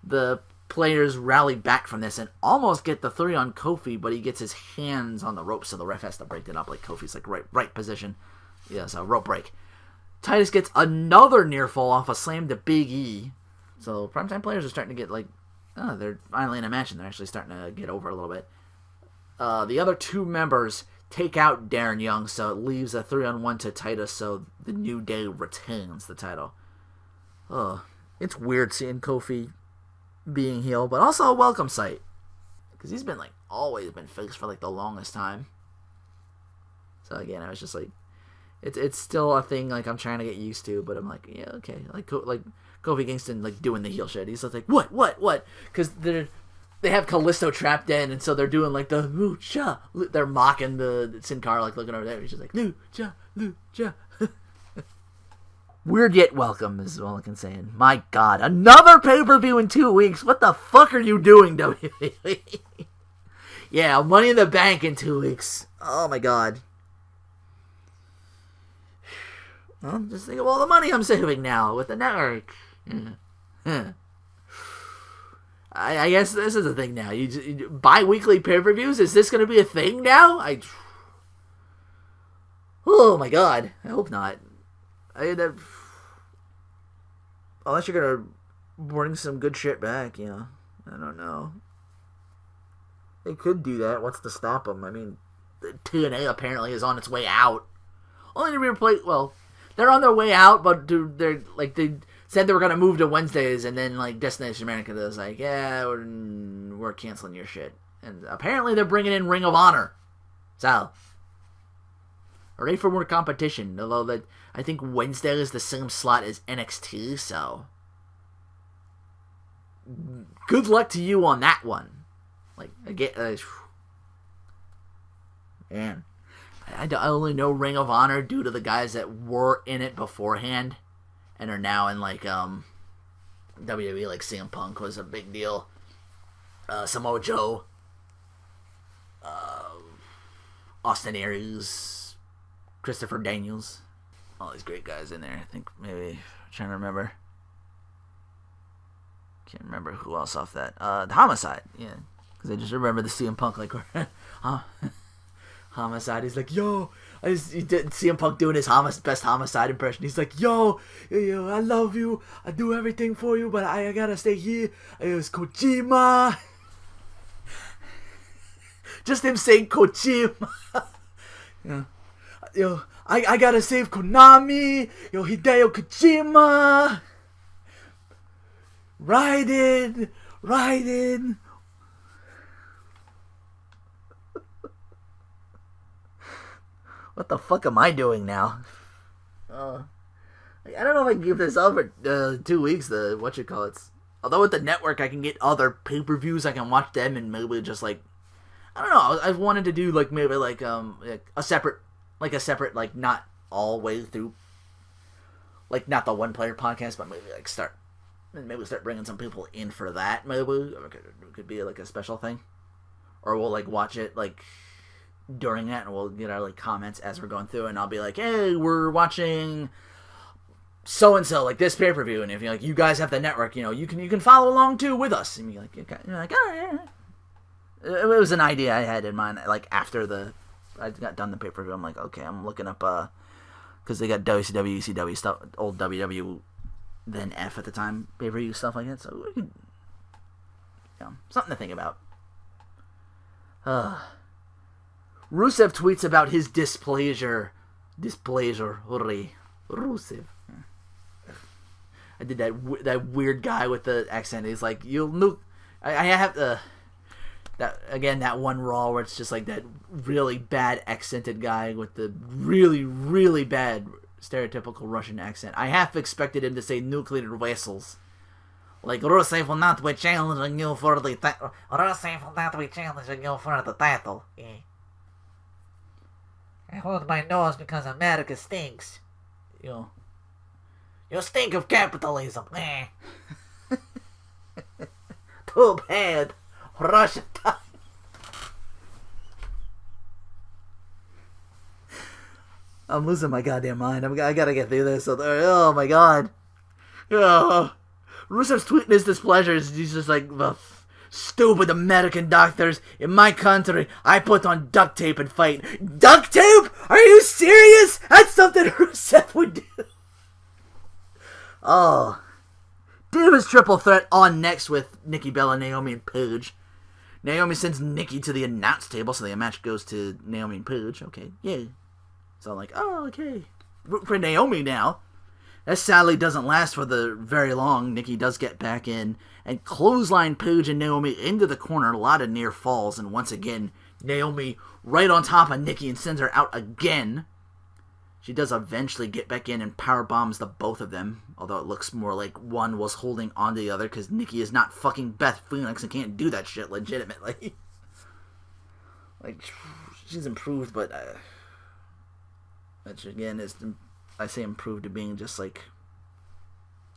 The players rally back from this and almost get the 3 on Kofi, but he gets his hands on the rope, so the ref has to break it up. Like, Kofi's like right position. Yeah, so rope break. Titus gets another near fall off a slam to Big E. So Primetime Players are starting to get like, they're finally in a match and they're actually starting to get over a little bit. The other 2 members take out Darren Young, so it leaves a 3-on-1 to Titus, so the New Day retains the title. It's weird seeing Kofi being heel, but also a welcome sight, because he's been like always been face for like the longest time. So again, I was just like, It's still a thing like I'm trying to get used to, but I'm like, yeah, okay. Like Kofi Kingston like doing the heel shit. He's like, what? Because they have Kalisto trapped in, and so they're doing like the lucha. They're mocking the Sin Cara, like looking over there. He's just like lucha. Weird yet welcome is all I can say. And my God, another pay-per-view in 2 weeks. What the fuck are you doing, WWE? Yeah, Money in the Bank in 2 weeks. Oh my God. Well, just think of all the money I'm saving now with the network. I guess this is a thing now. You bi-weekly pay-per-views? Is this going to be a thing now? Oh my God. I hope not. Unless you're going to bring some good shit back, I don't know. They could do that. What's to stop them? I mean, TNA apparently is on its way out. Only to replace, well, they're on their way out, but they're like, they said they were going to move to Wednesdays, and then like Destination America was like, yeah, we're canceling your shit. And apparently they're bringing in Ring of Honor. So, ready for more competition. Although that I think Wednesday is the same slot as NXT, so good luck to you on that one. Like again, man, I only know Ring of Honor due to the guys that were in it beforehand and are now in like WWE. Like CM Punk was a big deal. Samoa Joe, Austin Aries, Christopher Daniels, all these great guys in there. I think maybe I'm trying to remember. Can't remember who else off that. The Homicide, yeah, because I just remember the CM Punk like Homicide. He's like, yo, he did CM Punk doing his best Homicide impression. He's like, yo, I love you. I do everything for you, but I gotta stay here. It's Kojima. Just him saying Kojima. Yeah. Yo, I gotta save Konami. Yo, Hideo Kojima. Ride in. What the fuck am I doing now? I don't know if I can keep this up for 2 weeks. Although with the network I can get other pay-per-views, I can watch them and maybe just like, I don't know. I've wanted to do like maybe like a separate like not all way through, like not the one player podcast, but maybe like start bringing some people in for that. Maybe it could be like a special thing, or we'll like watch it like during that, and we'll get our like comments as we're going through, and I'll be like, hey, we're watching so and so like this pay-per-view, and if you're like, you guys have the network, you can follow along too with us, and you're like, oh yeah. It was an idea I had in mind, like after I got done the pay-per-view. I'm like, okay, I'm looking up because they got WCW, ECW stuff, old WW, then F at the time, pay-per-view stuff like that, so we could, something to think about. Rusev tweets about his displeasure, Rusev. I did that weird guy with the accent. He's like, you'll nuke. I have that one Raw where it's just like that really bad accented guy with the really, really bad stereotypical Russian accent. I half expected him to say nuclear vessels. Like, Rusev will not be challenging you for the title. Rusev will not be challenging you for the title. Yeah. I hold my nose because America stinks. You stink of capitalism. Too bad. Russia time. I'm losing my goddamn mind. I gotta get through this. Oh my god. Rusev's tweeting his displeasure. He's just like, the stupid American doctors in my country. I put on duct tape and fight. Duct tape? Are you serious? That's something Rusev would do. Oh. Divas triple threat on next with Nikki Bella, Naomi, and Paige. Naomi sends Nikki to the announce table, so the match goes to Naomi and Paige. Okay, yay. So I'm like, oh, okay. For Naomi now. That sadly doesn't last for the very long. Nikki does get back in and clothesline Paige and Naomi into the corner. A lot of near falls, and once again, Naomi right on top of Nikki and sends her out again. She does eventually get back in and power bombs the both of them, although it looks more like one was holding onto the other because Nikki is not fucking Beth Phoenix and can't do that shit legitimately. Like, she's improved, but which again is, I say improved to being just like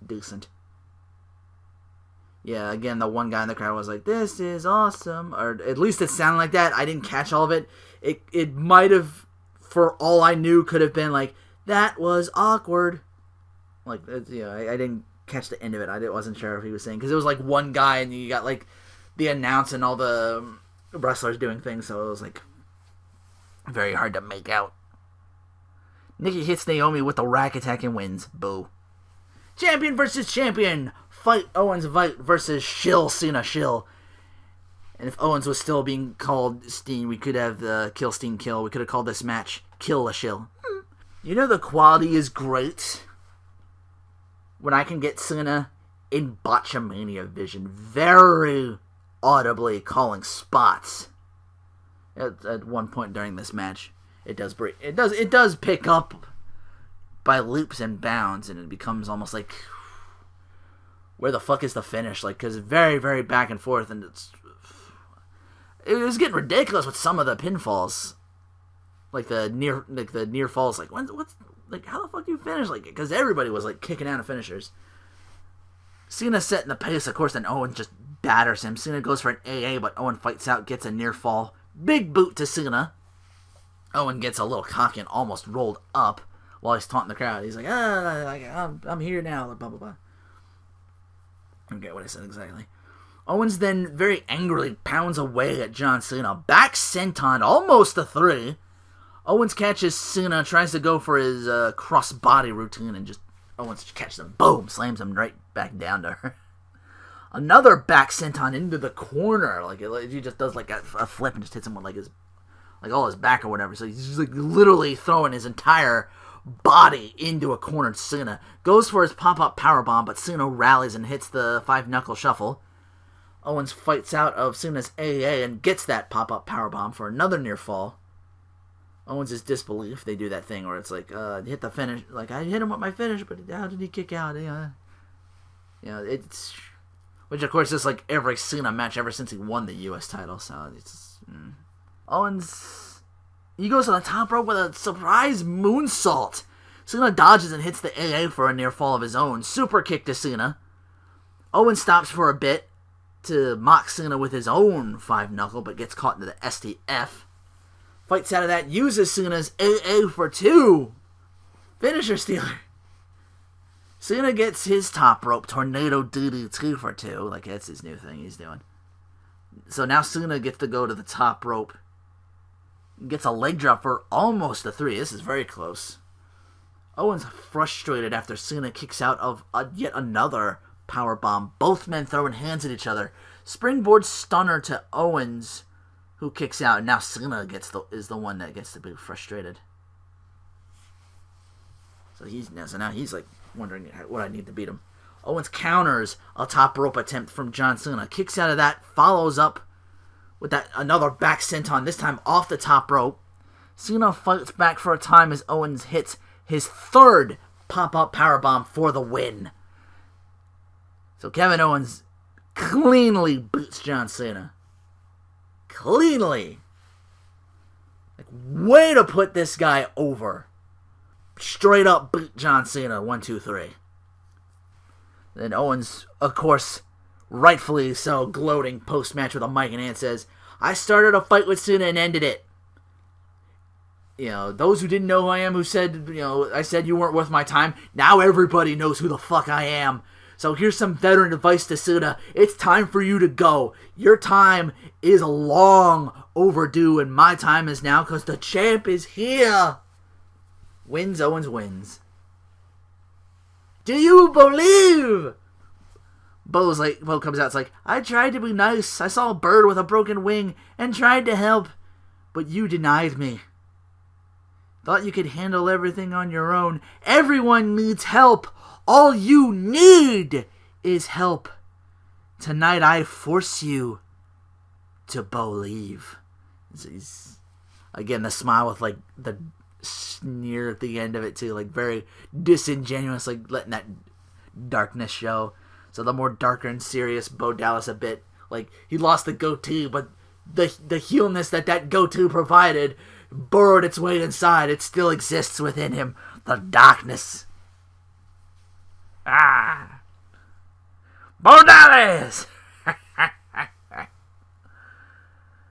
decent. Yeah, again, the one guy in the crowd was like, "This is awesome," or at least it sounded like that. I didn't catch all of it. It might have, for all I knew, could have been like, "That was awkward." Like, I didn't catch the end of it. I wasn't sure if he was saying, because it was like one guy and you got like the announce and all the wrestlers doing things, so it was like very hard to make out. Nikki hits Naomi with the rack attack and wins. Boo. Champion versus champion. Fight Owens versus Shill Cena Shill. And if Owens was still being called Steen, we could have the Kill Steen Kill. We could have called this match Kill a Shill. You know the quality is great when I can get Cena in Botchamania vision, very audibly calling spots. At one point during this match, it does pick up by leaps and bounds, and it becomes almost like, where the fuck is the finish? Like, because it's very, very back and forth, and it was getting ridiculous with some of the pinfalls, like the near falls. Like, what's like, how the fuck do you finish? Like, because everybody was like kicking out of finishers. Cena setting the pace, of course, then Owen just batters him. Cena goes for an AA, but Owen fights out, gets a near fall. Big boot to Cena. Owen gets a little cocky and almost rolled up while he's taunting the crowd. He's like, I'm here now, blah, blah, blah. I forget what I said exactly. Owens then very angrily pounds away at John Cena. Back senton, almost a 3. Owens catches Cena, tries to go for his cross-body routine, and just Owens catches him, boom, slams him right back down to her. Another back senton into the corner. Like, he just does like a flip and just hits him with like all his back or whatever. So he's just like literally throwing his entire body into a cornered Cena. Goes for his pop-up powerbomb, but Cena rallies and hits the 5-knuckle shuffle. Owens fights out of Cena's AA and gets that pop-up powerbomb for another near fall. Owens' disbelief. They do that thing where it's like, hit the finish. Like, I hit him with my finish, but how did he kick out? It's... Which, of course, is like every Cena match ever since he won the U.S. title. So, it's... Owens... He goes to the top rope with a surprise moonsault. Cena dodges and hits the AA for a near fall of his own. Super kick to Cena. Owens stops for a bit to mock Cena with his own 5-knuckle, but gets caught into the STF. Fights out of that, uses Cena's AA for 2. Finisher stealer. Cena gets his top rope tornado DDT for 2. Like, that's his new thing he's doing. So now Cena gets to go to the top rope. Gets a leg drop for almost a 3. This is very close. Owens frustrated after Cena kicks out of yet another powerbomb. Both men throwing hands at each other. Springboard stunner to Owens, who kicks out. And now Cena is the one that gets to be frustrated. So now he's like wondering what I need to beat him. Owens counters a top rope attempt from John Cena. Kicks out of that. Follows up with that another back senton, this time off the top rope. Cena fights back for a time as Owens hits his 3rd pop-up powerbomb for the win. So Kevin Owens cleanly beats John Cena. Cleanly. Like, way to put this guy over. Straight up beat John Cena 1, 2, 3. Then Owens, of course, rightfully so, gloating post-match with a mic in hand, says, I started a fight with Cena and ended it. Those who didn't know who I am, who said, I said you weren't worth my time, now everybody knows who the fuck I am. So here's some veteran advice to Cena. It's time for you to go. Your time is long overdue, and my time is now, because the champ is here. Wins, Owens wins. Do you believe? Bo comes out, it's like, I tried to be nice. I saw a bird with a broken wing and tried to help, but you denied me. Thought you could handle everything on your own. Everyone needs help. All you need is help. Tonight I force you to believe. Again, the smile with like the sneer at the end of it too, like very disingenuous, like letting that darkness show. So the more darker and serious Bo Dallas a bit, like he lost the goatee, but the heelness that goatee provided burrowed its way inside. It still exists within him. The darkness. Ah, Bo Dallas.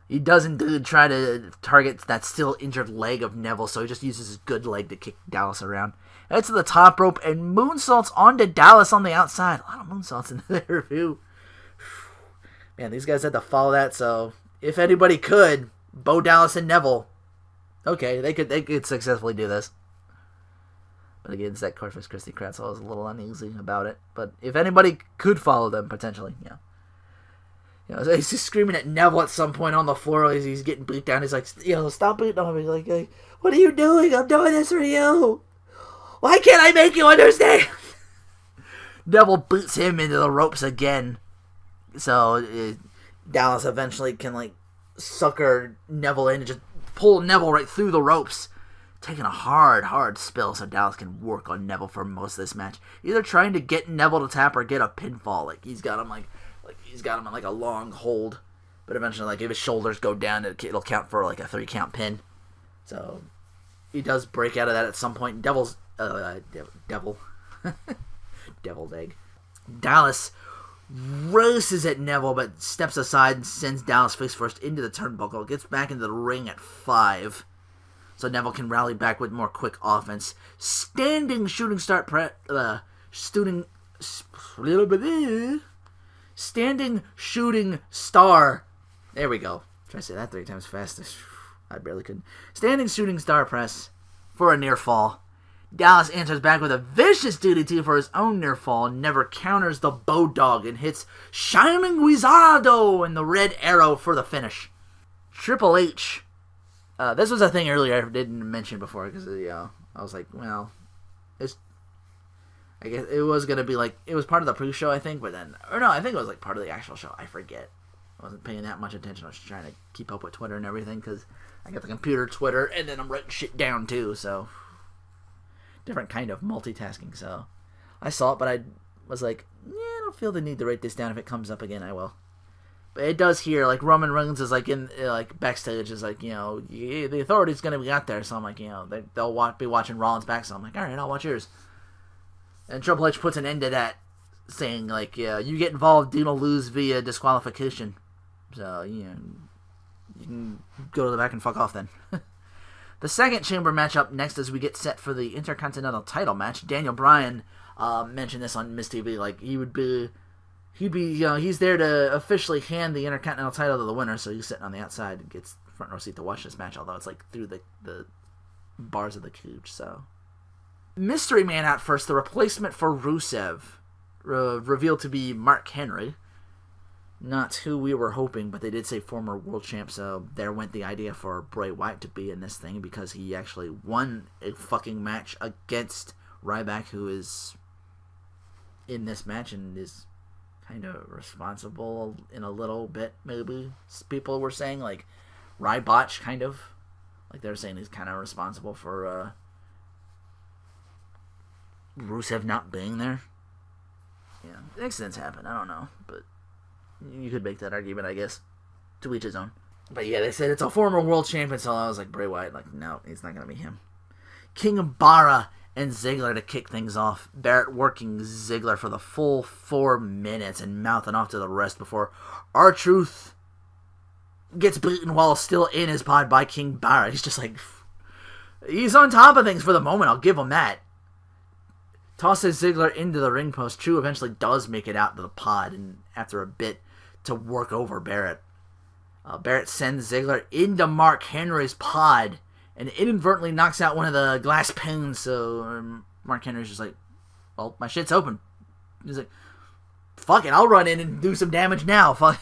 He does indeed try to target that still injured leg of Neville, so he just uses his good leg to kick Dallas around. Heads to the top rope and moonsaults onto Dallas on the outside. A lot of moonsaults in there, too. Man, these guys had to follow that, so if anybody could, Bo Dallas and Neville, okay, they could successfully do this. But again, that Corpus Christi crowd, so I was a little uneasy about it. But if anybody could follow them, potentially, yeah. You know, so he's just screaming at Neville at some point on the floor as he's getting beat down. He's like, stop beating on me. Like, what are you doing? I'm doing this for you. Why can't I make you understand? Neville boots him into the ropes again. So Dallas eventually can, like, sucker Neville in and just pull Neville right through the ropes. Taking a hard spill so Dallas can work on Neville for most of this match. Either trying to get Neville to tap or get a pinfall. Like, he's got him, he's got him in like a long hold, but eventually, like if his shoulders go down, it'll count for like a 3-count pin. So he does break out of that at some point. Devil's egg. Dallas races at Neville, but steps aside and sends Dallas face first into the turnbuckle. Gets back into the ring at 5, so Neville can rally back with more quick offense. Standing shooting star Standing shooting star. There we go. Try to say that 3 times fast. I barely could. Standing shooting star press for a near fall. Dallas answers back with a vicious DDT for his own near fall. Never counters the Bow Dog and hits Shining Wizardo and the Red Arrow for the finish. Triple H. This was a thing earlier I didn't mention before because I was like, well, I guess it was going to be like, it was part of the pre-show, I think, but then, or no, I think it was like part of the actual show. I forget. I wasn't paying that much attention. I was trying to keep up with Twitter and everything because I got the computer Twitter and then I'm writing shit down too, so different kind of multitasking. So I saw it, but I was like, I don't feel the need to write this down. If it comes up again, I will. But it does here, like Roman Reigns is like in like backstage, is like, the authority's going to be out there, so I'm like, they'll be watching Rollins back, so I'm like, all right, I'll watch yours. And Triple H puts an end to that, saying, like, you get involved, Dean will lose via disqualification. So, you can go to the back and fuck off then. The second chamber match up next as we get set for the Intercontinental title match. Daniel Bryan mentioned this on Miz TV, like, he's there to officially hand the Intercontinental title to the winner, so he's sitting on the outside and gets front row seat to watch this match, although it's, like, through the bars of the cage, so... Mystery Man out first, the replacement for Rusev, revealed to be Mark Henry. Not who we were hoping, but they did say former world champ, so there went the idea for Bray Wyatt to be in this thing because he actually won a fucking match against Ryback, who is in this match and is kind of responsible in a little bit, maybe. People were saying, like, Rybotch, kind of. Like, they were saying he's kind of responsible for, Rusev not being there. Yeah, accidents happen. I don't know, but you could make that argument, I guess. To each his own. But yeah, they said it's a former world champion, so I was like, Bray Wyatt, like, no, it's not gonna be him. King Bara and Ziggler to kick things off. Barrett working Ziggler for the full 4 minutes and mouthing off to the rest before R-Truth gets beaten while still in his pod by King Bara. He's just like, he's on top of things for the moment, I'll give him that. Tosses Ziggler into the ring post. True eventually does make it out to the pod, and after a bit to work over Barrett. Barrett sends Ziggler into Mark Henry's pod, and inadvertently knocks out one of the glass panes, so Mark Henry's just like, well, my shit's open. He's like, fuck it, I'll run in and do some damage now. Fuck.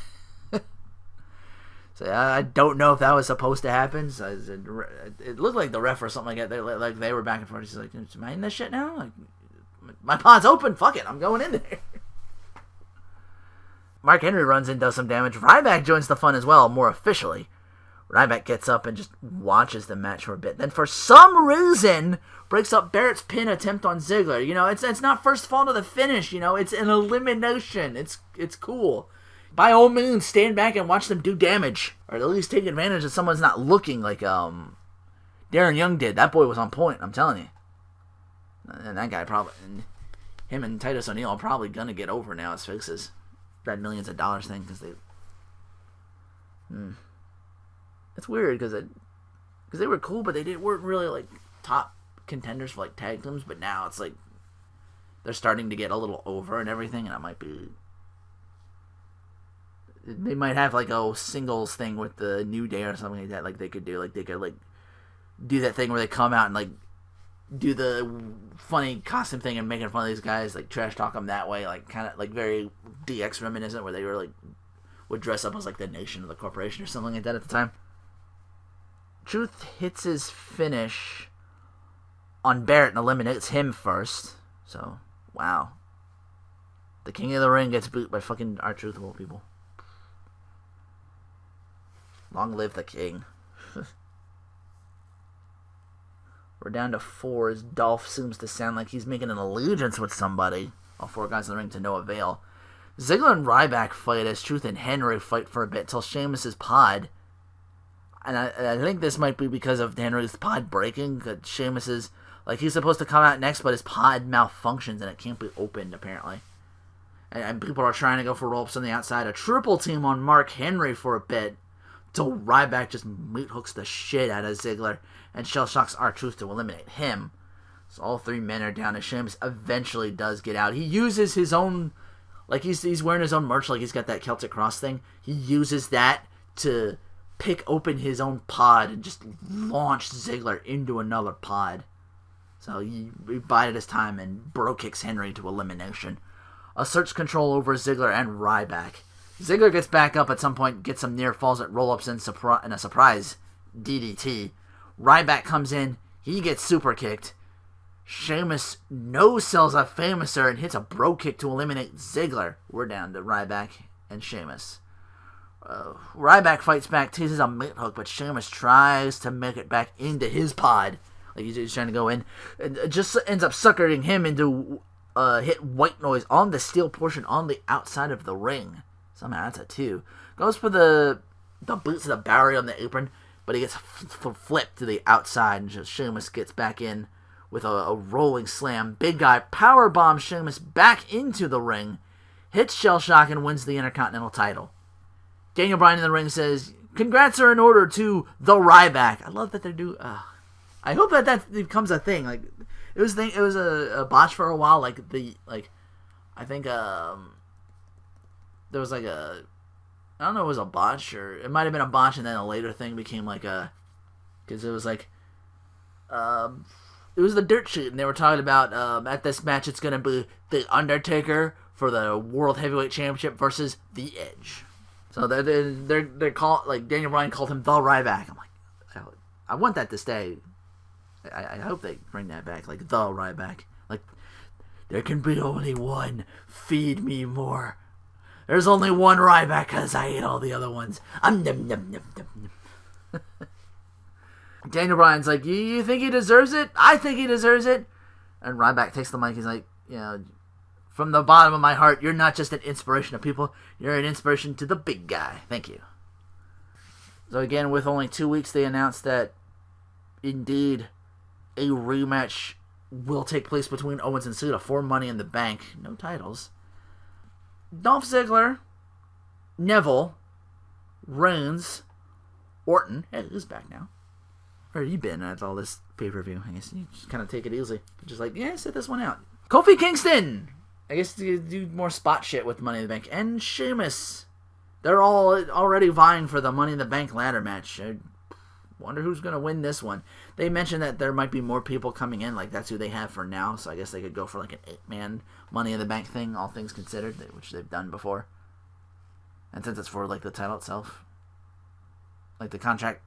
So I don't know if that was supposed to happen. So it looked like the ref or something like that. They were back and forth. He's like, am I in this shit now? Like, my pod's open. Fuck it. I'm going in there. Mark Henry runs in, does some damage. Ryback joins the fun as well, more officially. Ryback gets up and just watches the match for a bit. Then for some reason, breaks up Barrett's pin attempt on Ziggler. You know, it's not first fall to the finish. You know, it's an elimination. It's cool. By all means, stand back and watch them do damage. Or at least take advantage of someone's not looking like Darren Young did. That boy was on point, I'm telling you. And that guy probably... Him and Titus O'Neil are probably going to get over now as faces. That millions of dollars thing, because they... It's weird, because they were cool, but weren't really, like, top contenders for, like, tag teams, but now it's, like, they're starting to get a little over and everything, and it might be... They might have, like, a singles thing with the New Day or something like that, like, they could do. Like, they could, like, do that thing where they come out and, like, do the funny costume thing and making fun of these guys, like, trash talk them that way, like, kind of, like, very DX reminiscent, where they were, like, would dress up as, like, the Nation or the Corporation or something like that at the time. Truth hits his finish on Barrett and eliminates him first. So, wow. The King of the Ring gets boot by fucking R-Truth of all people. Long live the King. We're down to 4 as Dolph seems to sound like he's making an allegiance with somebody. All 4 guys in the ring to no avail. Ziggler and Ryback fight as Truth and Henry fight for a bit till Sheamus' pod. And I think this might be because of Henry's pod breaking. That Sheamus is, like, he's supposed to come out next, but his pod malfunctions and it can't be opened, apparently. And people are trying to go for ropes on the outside. A triple team on Mark Henry for a bit. Till Ryback just meat hooks the shit out of Ziggler and shell shocks R-Truth to eliminate him. So all 3 men are down, and Sheamus eventually does get out. He uses his own, like, he's wearing his own merch, like he's got that Celtic Cross thing. He uses that to pick open his own pod and just launch Ziggler into another pod. So he bided his time and bro kicks Henry to elimination. Asserts control over Ziggler and Ryback. Ziggler gets back up at some point, gets some near falls at roll-ups and a surprise DDT. Ryback comes in, he gets super kicked. Sheamus no-sells a Famouser and hits a bro kick to eliminate Ziggler. We're down to Ryback and Sheamus. Ryback fights back, teases a meat hook, but Sheamus tries to make it back into his pod. Like he's trying to go in. And just ends up suckering him into hit White Noise on the steel portion on the outside of the ring. Somehow that's a 2. Goes for the boots of the Bowery on the apron, but he gets flipped to the outside, and just Sheamus gets back in with a rolling slam. Big guy power bombs Sheamus back into the ring, hits Shell Shock, and wins the Intercontinental title. Daniel Bryan in the ring says, "Congrats are in order to the Ryback." I love that they're doing. I hope that becomes a thing. Like it was a botch for a while. I think there was like a, I don't know if it was a botch or it might have been a botch, and then a later thing became like a, because it was like, it was the dirt sheet, and they were talking about at this match it's gonna be the Undertaker for the World Heavyweight Championship versus the Edge. So they're called, like Daniel Bryan called him the Ryback. I'm like, I want that to stay. I hope they bring that back, like the Ryback. Like there can be only one. Feed me more. There's only one Ryback because I ate all the other ones. Num, num, num, num. Daniel Bryan's like, you think he deserves it? I think he deserves it. And Ryback takes the mic. He's like, from the bottom of my heart, you're not just an inspiration to people. You're an inspiration to the big guy. Thank you. So again, with only 2 weeks, they announced that indeed a rematch will take place between Owens and Suda for Money in the Bank. No titles. Dolph Ziggler, Neville, Reigns, Orton. Hey, he's back now. Where have you been at all this pay-per-view? I guess you just kind of take it easy. Just like, sit this one out. Kofi Kingston! I guess you do more spot shit with Money in the Bank. And Sheamus. They're all already vying for the Money in the Bank ladder match. I wonder who's going to win this one. They mentioned that there might be more people coming in. Like, that's who they have for now. So I guess they could go for like an 8-man Money in the Bank thing, all things considered, which they've done before. And since it's for, like, the title itself. Like, the contract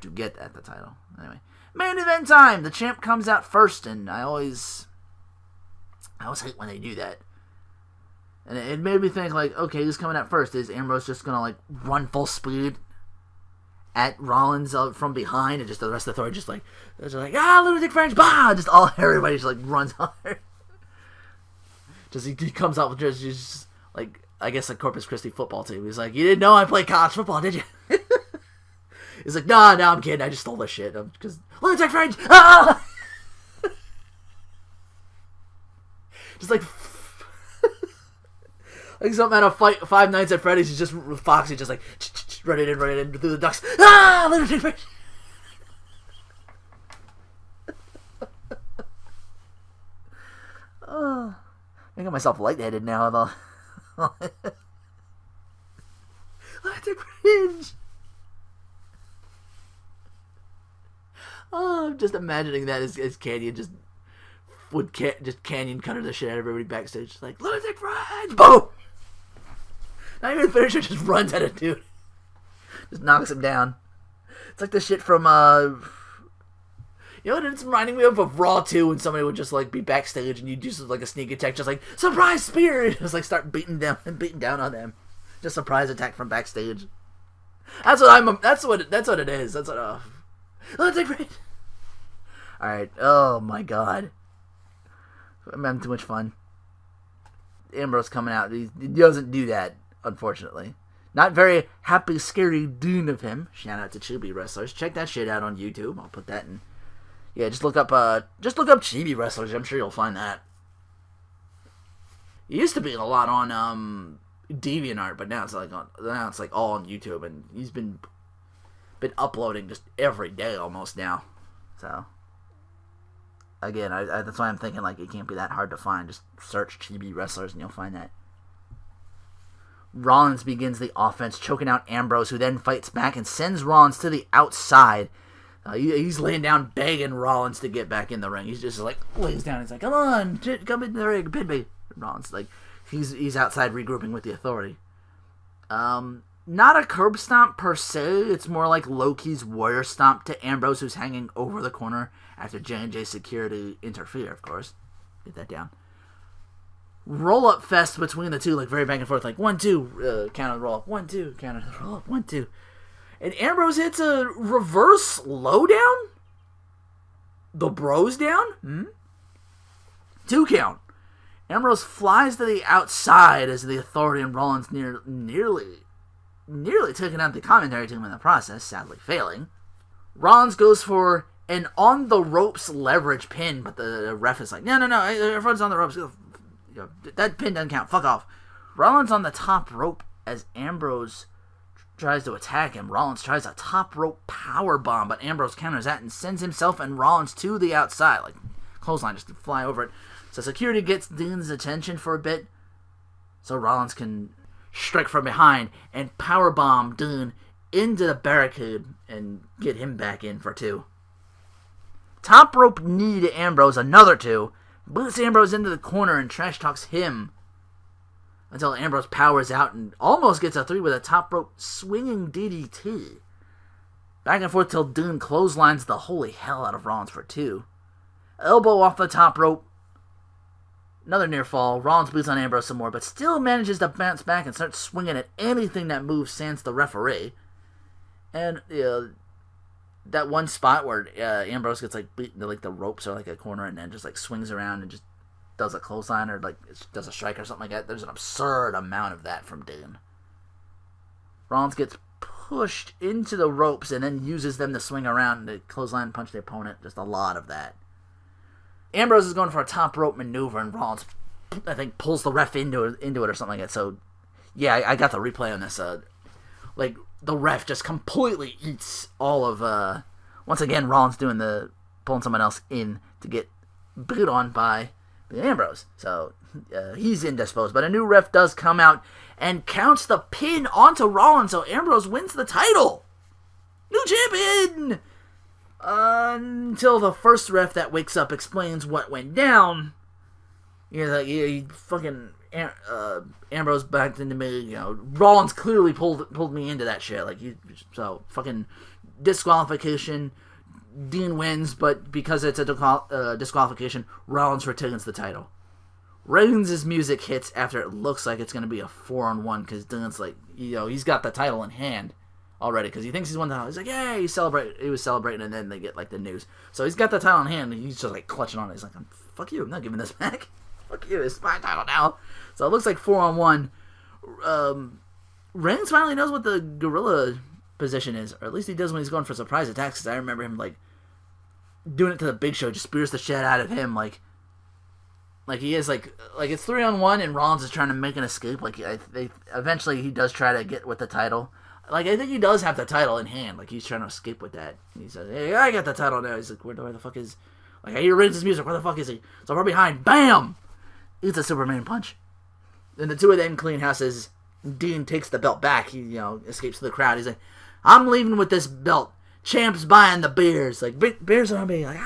to get at the title. Anyway. Main event time! The champ comes out first, and I always hate when they do that. And it made me think, like, okay, who's coming out first? Is Ambrose just gonna, like, run full speed at Rollins from behind, and just the rest of the authority just like lunatic French, bah! Just everybody just like runs on her. Just he comes out with just like, I guess, a Corpus Christi football team. He's like, you didn't know I played college football, did you? He's like, no, I'm kidding. I just stole this shit because lunatic French. Ah! Just like something out of Five Nights at Freddy's. He's just Foxy, just like run it in through the ducks. Ah, lunatic French. Oh, I got myself lightheaded now. Lunatic French. Oh, I'm just imagining that as Canyon just Canyon cutter the shit out of everybody backstage. Just like, lunatic French! Boom! Not even the finisher, just runs at a dude. Just knocks him down. It's like the shit from, you know what it's reminding me of Raw 2 when somebody would just, like, be backstage and you do like a sneak attack, just like, surprise spear! And just, like, start beating down on them. Just surprise attack from backstage. That's what it is. That's what, lunatic French! Alright, oh my god. I'm having too much fun. Ambrose coming out. He doesn't do that, unfortunately. Not very happy, scary doing of him. Shout out to Chibi Wrestlers. Check that shit out on YouTube. I'll put that in. Yeah, just look up Chibi Wrestlers. I'm sure you'll find that. It used to be a lot on DeviantArt, but now it's like all on YouTube, and he's been uploading just every day almost now. So. Again, that's why I'm thinking, like, it can't be that hard to find. Just search Chibi Wrestlers and you'll find that. Rollins begins the offense, choking out Ambrose, who then fights back and sends Rollins to the outside. He's laying down, begging Rollins to get back in the ring. He's just like, lays down. He's like, come on, come in the ring, pin me. Rollins, like, he's outside regrouping with the authority. Not a curb stomp per se. It's more like Loki's warrior stomp to Ambrose, who's hanging over the corner after J&J security interfere, of course. Get that down. Roll-up fest between the two, like very back and forth, like 1-2, counter roll up, 1-2, counter roll up, 1-2. And Ambrose hits a reverse lowdown? The bros down? 2 count. Ambrose flies to the outside as the authority and Rollins nearly taking out the commentary team in the process, sadly failing. Rollins goes for an on-the-ropes leverage pin, but the ref is like, no, everyone's on the ropes. That pin doesn't count. Fuck off. Rollins on the top rope as Ambrose tries to attack him. Rollins tries a top rope power bomb, but Ambrose counters that and sends himself and Rollins to the outside, like clothesline, just to fly over it. So security gets Dean's attention for a bit, so Rollins can strike from behind and powerbomb Dean into the barricade and get him back in for 2. Top rope knee to Ambrose, another 2. Boots Ambrose into the corner and trash talks him until Ambrose powers out and almost gets a 3 with a top rope swinging DDT. Back and forth till Dean clotheslines the holy hell out of Rollins for 2. Elbow off the top rope. Another near fall. Rollins boots on Ambrose some more, but still manages to bounce back and start swinging at anything that moves sans the referee. And that one spot where Ambrose gets like beaten to like the ropes or like a corner and then just like swings around and just does a clothesline or like does a strike or something like that. There's an absurd amount of that from Dean. Rollins gets pushed into the ropes and then uses them to swing around and to clothesline and punch the opponent. Just a lot of that. Ambrose is going for a top rope maneuver, and Rollins, I think, pulls the ref into it or something like that. So, yeah, I got the replay on this. Like, the ref just completely eats all of, once again, Rollins pulling someone else in to get booed on by Ambrose. So, he's indisposed. But a new ref does come out and counts the pin onto Rollins, so Ambrose wins the title. New champion! Until the first ref that wakes up explains what went down. He fucking Ambrose backed into me. Rollins clearly pulled me into that shit. So fucking disqualification. Dean wins, but because it's a disqualification, Rollins retains the title. Reigns' music hits after it looks like it's going to be a 4-on-1 because Dean's like, he's got the title in hand. already because he thinks he's won the title. He's like, yeah, he was celebrating, and then they get like the news. So he's got the title in hand, and he's just like clutching on it. He's like, fuck you, I'm not giving this back. Fuck you, it's my title now. So it looks like 4-on-1. Reigns finally knows what the gorilla position is, or at least he does when he's going for surprise attacks. Because I remember him like doing it to the Big Show, just spears the shit out of him, like he is like it's 3-on-1, and Rollins is trying to make an escape. Like eventually he does try to get with the title. Like I think he does have the title in hand. Like he's trying to escape with that. And he says, "Hey, I got the title now." He's like, "Where the fuck is?" Like I hear Reigns' music. Where the fuck is he? So from behind, bam! It's a Superman punch. Then the two of them clean houses. Dean takes the belt back. He escapes to the crowd. He's like, "I'm leaving with this belt. Champ's buying the beers. Like beers are on me." Like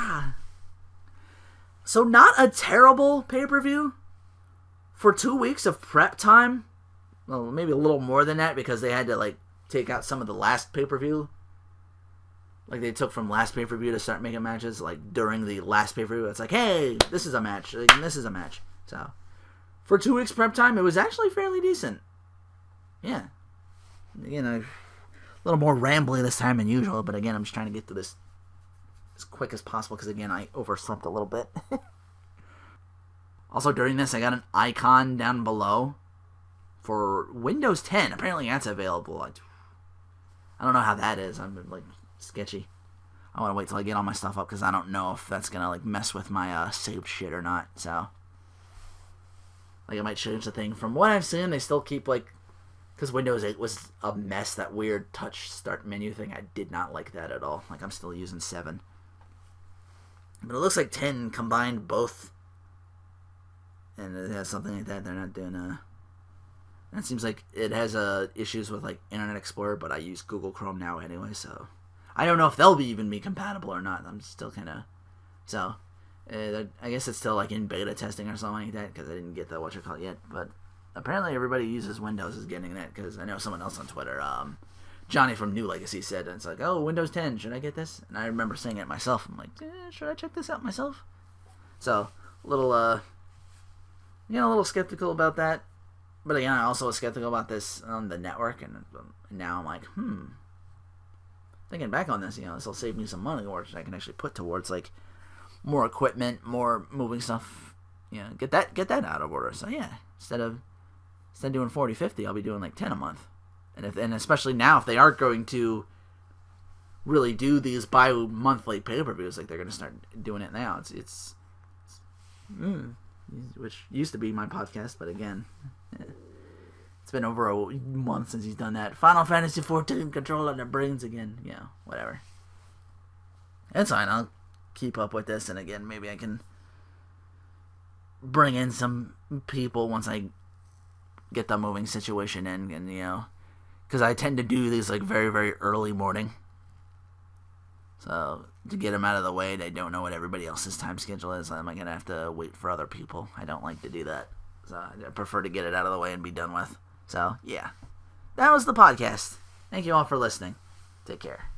So not a terrible pay-per-view for 2 weeks of prep time. Well, maybe a little more than that because they had to like take out some of the last pay-per-view. Like they took from last pay-per-view to start making matches. Like during the last pay-per-view, it's like, hey, this is a match. Like, this is a match. So for 2 weeks prep time, it was actually fairly decent. Yeah. A little more rambly this time than usual. But again, I'm just trying to get through this as quick as possible because again, I overslept a little bit. Also, during this, I got an icon down below for Windows 10. Apparently, that's available. I don't know how that is. I'm like sketchy. I want to wait till I get all my stuff up because I don't know if that's gonna like mess with my saved shit or not. So, like, it might change the thing. From what I've seen, they still keep like, because Windows 8 was a mess. That weird touch start menu thing, I did not like that at all. Like, I'm still using 7, but it looks like 10 combined both. And it has something like that. They're not doing it seems like it has issues with like Internet Explorer, but I use Google Chrome now anyway, so I don't know if they'll even be compatible or not. I'm still kind of I guess it's still like in beta testing or something like that because I didn't get the whatchamacallit yet. But apparently everybody who uses Windows is getting that because I know someone else on Twitter, Johnny from New Legacy said it's like, oh, Windows 10, should I get this? And I remember saying it myself. I'm like, should I check this out myself? So a little skeptical about that. But again, I also was skeptical about this on the network, and now I'm like, thinking back on this, this will save me some money, which I can actually put towards like more equipment, more moving stuff, get that out of order. So yeah, instead of doing 40, 50, I'll be doing like 10 a month, and especially now if they are going to really do these bi-monthly pay-per-views, like they're going to start doing it now. It's which used to be my podcast, but again, it's been over a month since he's done that. Final Fantasy XIV controlling their brains again. Whatever. It's fine. I'll keep up with this, and again, maybe I can bring in some people once I get the moving situation in, and because I tend to do these like very, very early morning. So, to get them out of the way, they don't know what everybody else's time schedule is. I'm going to have to wait for other people. I don't like to do that. So, I prefer to get it out of the way and be done with. So, yeah. That was the podcast. Thank you all for listening. Take care.